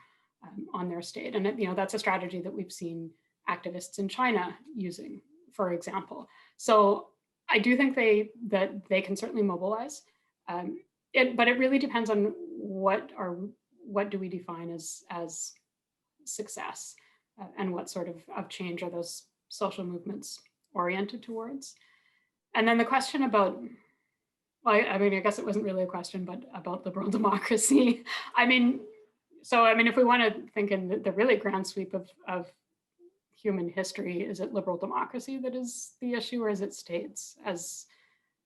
on their state. And that's a strategy that we've seen activists in China using, for example. So I do think that they can certainly mobilize, but it really depends on what do we define as success, and what sort of change are those social movements oriented towards. And then the question about, well, I mean, I guess it wasn't really a question, but about liberal democracy. If we want to think in the really grand sweep of human history, is it liberal democracy that is the issue, or is it states as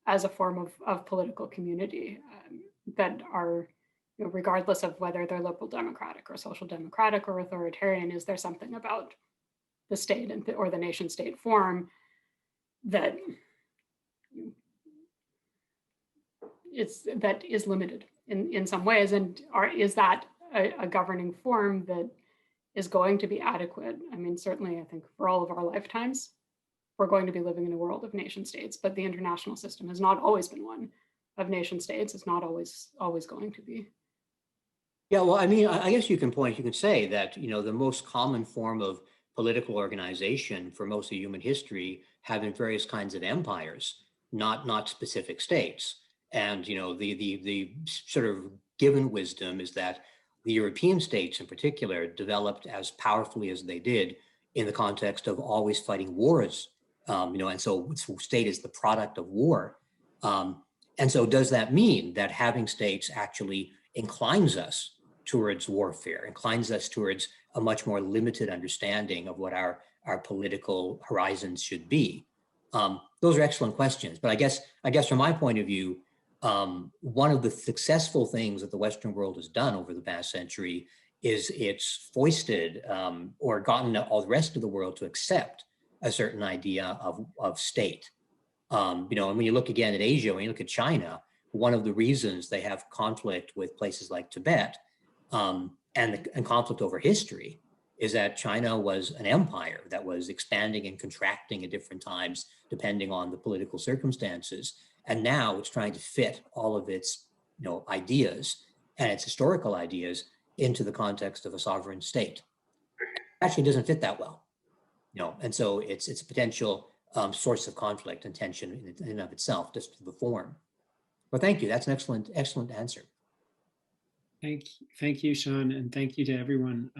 a form of political community that are, regardless of whether they're liberal democratic or social democratic or authoritarian, is there something about the state or the nation state form that is limited in some ways, and is that a governing form that is going to be adequate? I mean, certainly I think for all of our lifetimes, we're going to be living in a world of nation states, but the international system has not always been one of nation states. It's not always going to be. Yeah, well, I mean, I guess you can say that, the most common form of political organization for most of human history have been various kinds of empires, not specific states. And, the sort of given wisdom is that the European states in particular developed as powerfully as they did in the context of always fighting wars, and so state is the product of war. And so does that mean that having states actually inclines us towards warfare, inclines us towards a much more limited understanding of what our political horizons should be? Those are excellent questions, but I guess from my point of view, one of the successful things that the Western world has done over the past century is it's foisted or gotten all the rest of the world to accept a certain idea of state. And when you look again at Asia, when you look at China, one of the reasons they have conflict with places like Tibet and conflict over history is that China was an empire that was expanding and contracting at different times, depending on the political circumstances. And now it's trying to fit all of its, ideas and its historical ideas into the context of a sovereign state. It actually doesn't fit that well, and so it's a potential source of conflict and tension in and of itself, just the form. But thank you. That's an excellent answer. Thank you, Shaun, and thank you to everyone.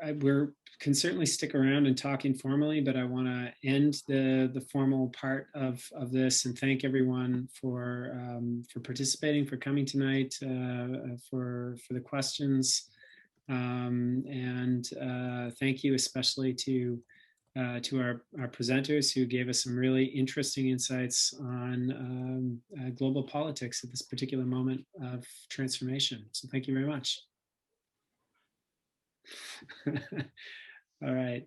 We can certainly stick around and talk informally, but I want to end the formal part of this and thank everyone for participating, for coming tonight, for the questions, and thank you especially to our presenters who gave us some really interesting insights on global politics at this particular moment of transformation. So thank you very much. All right.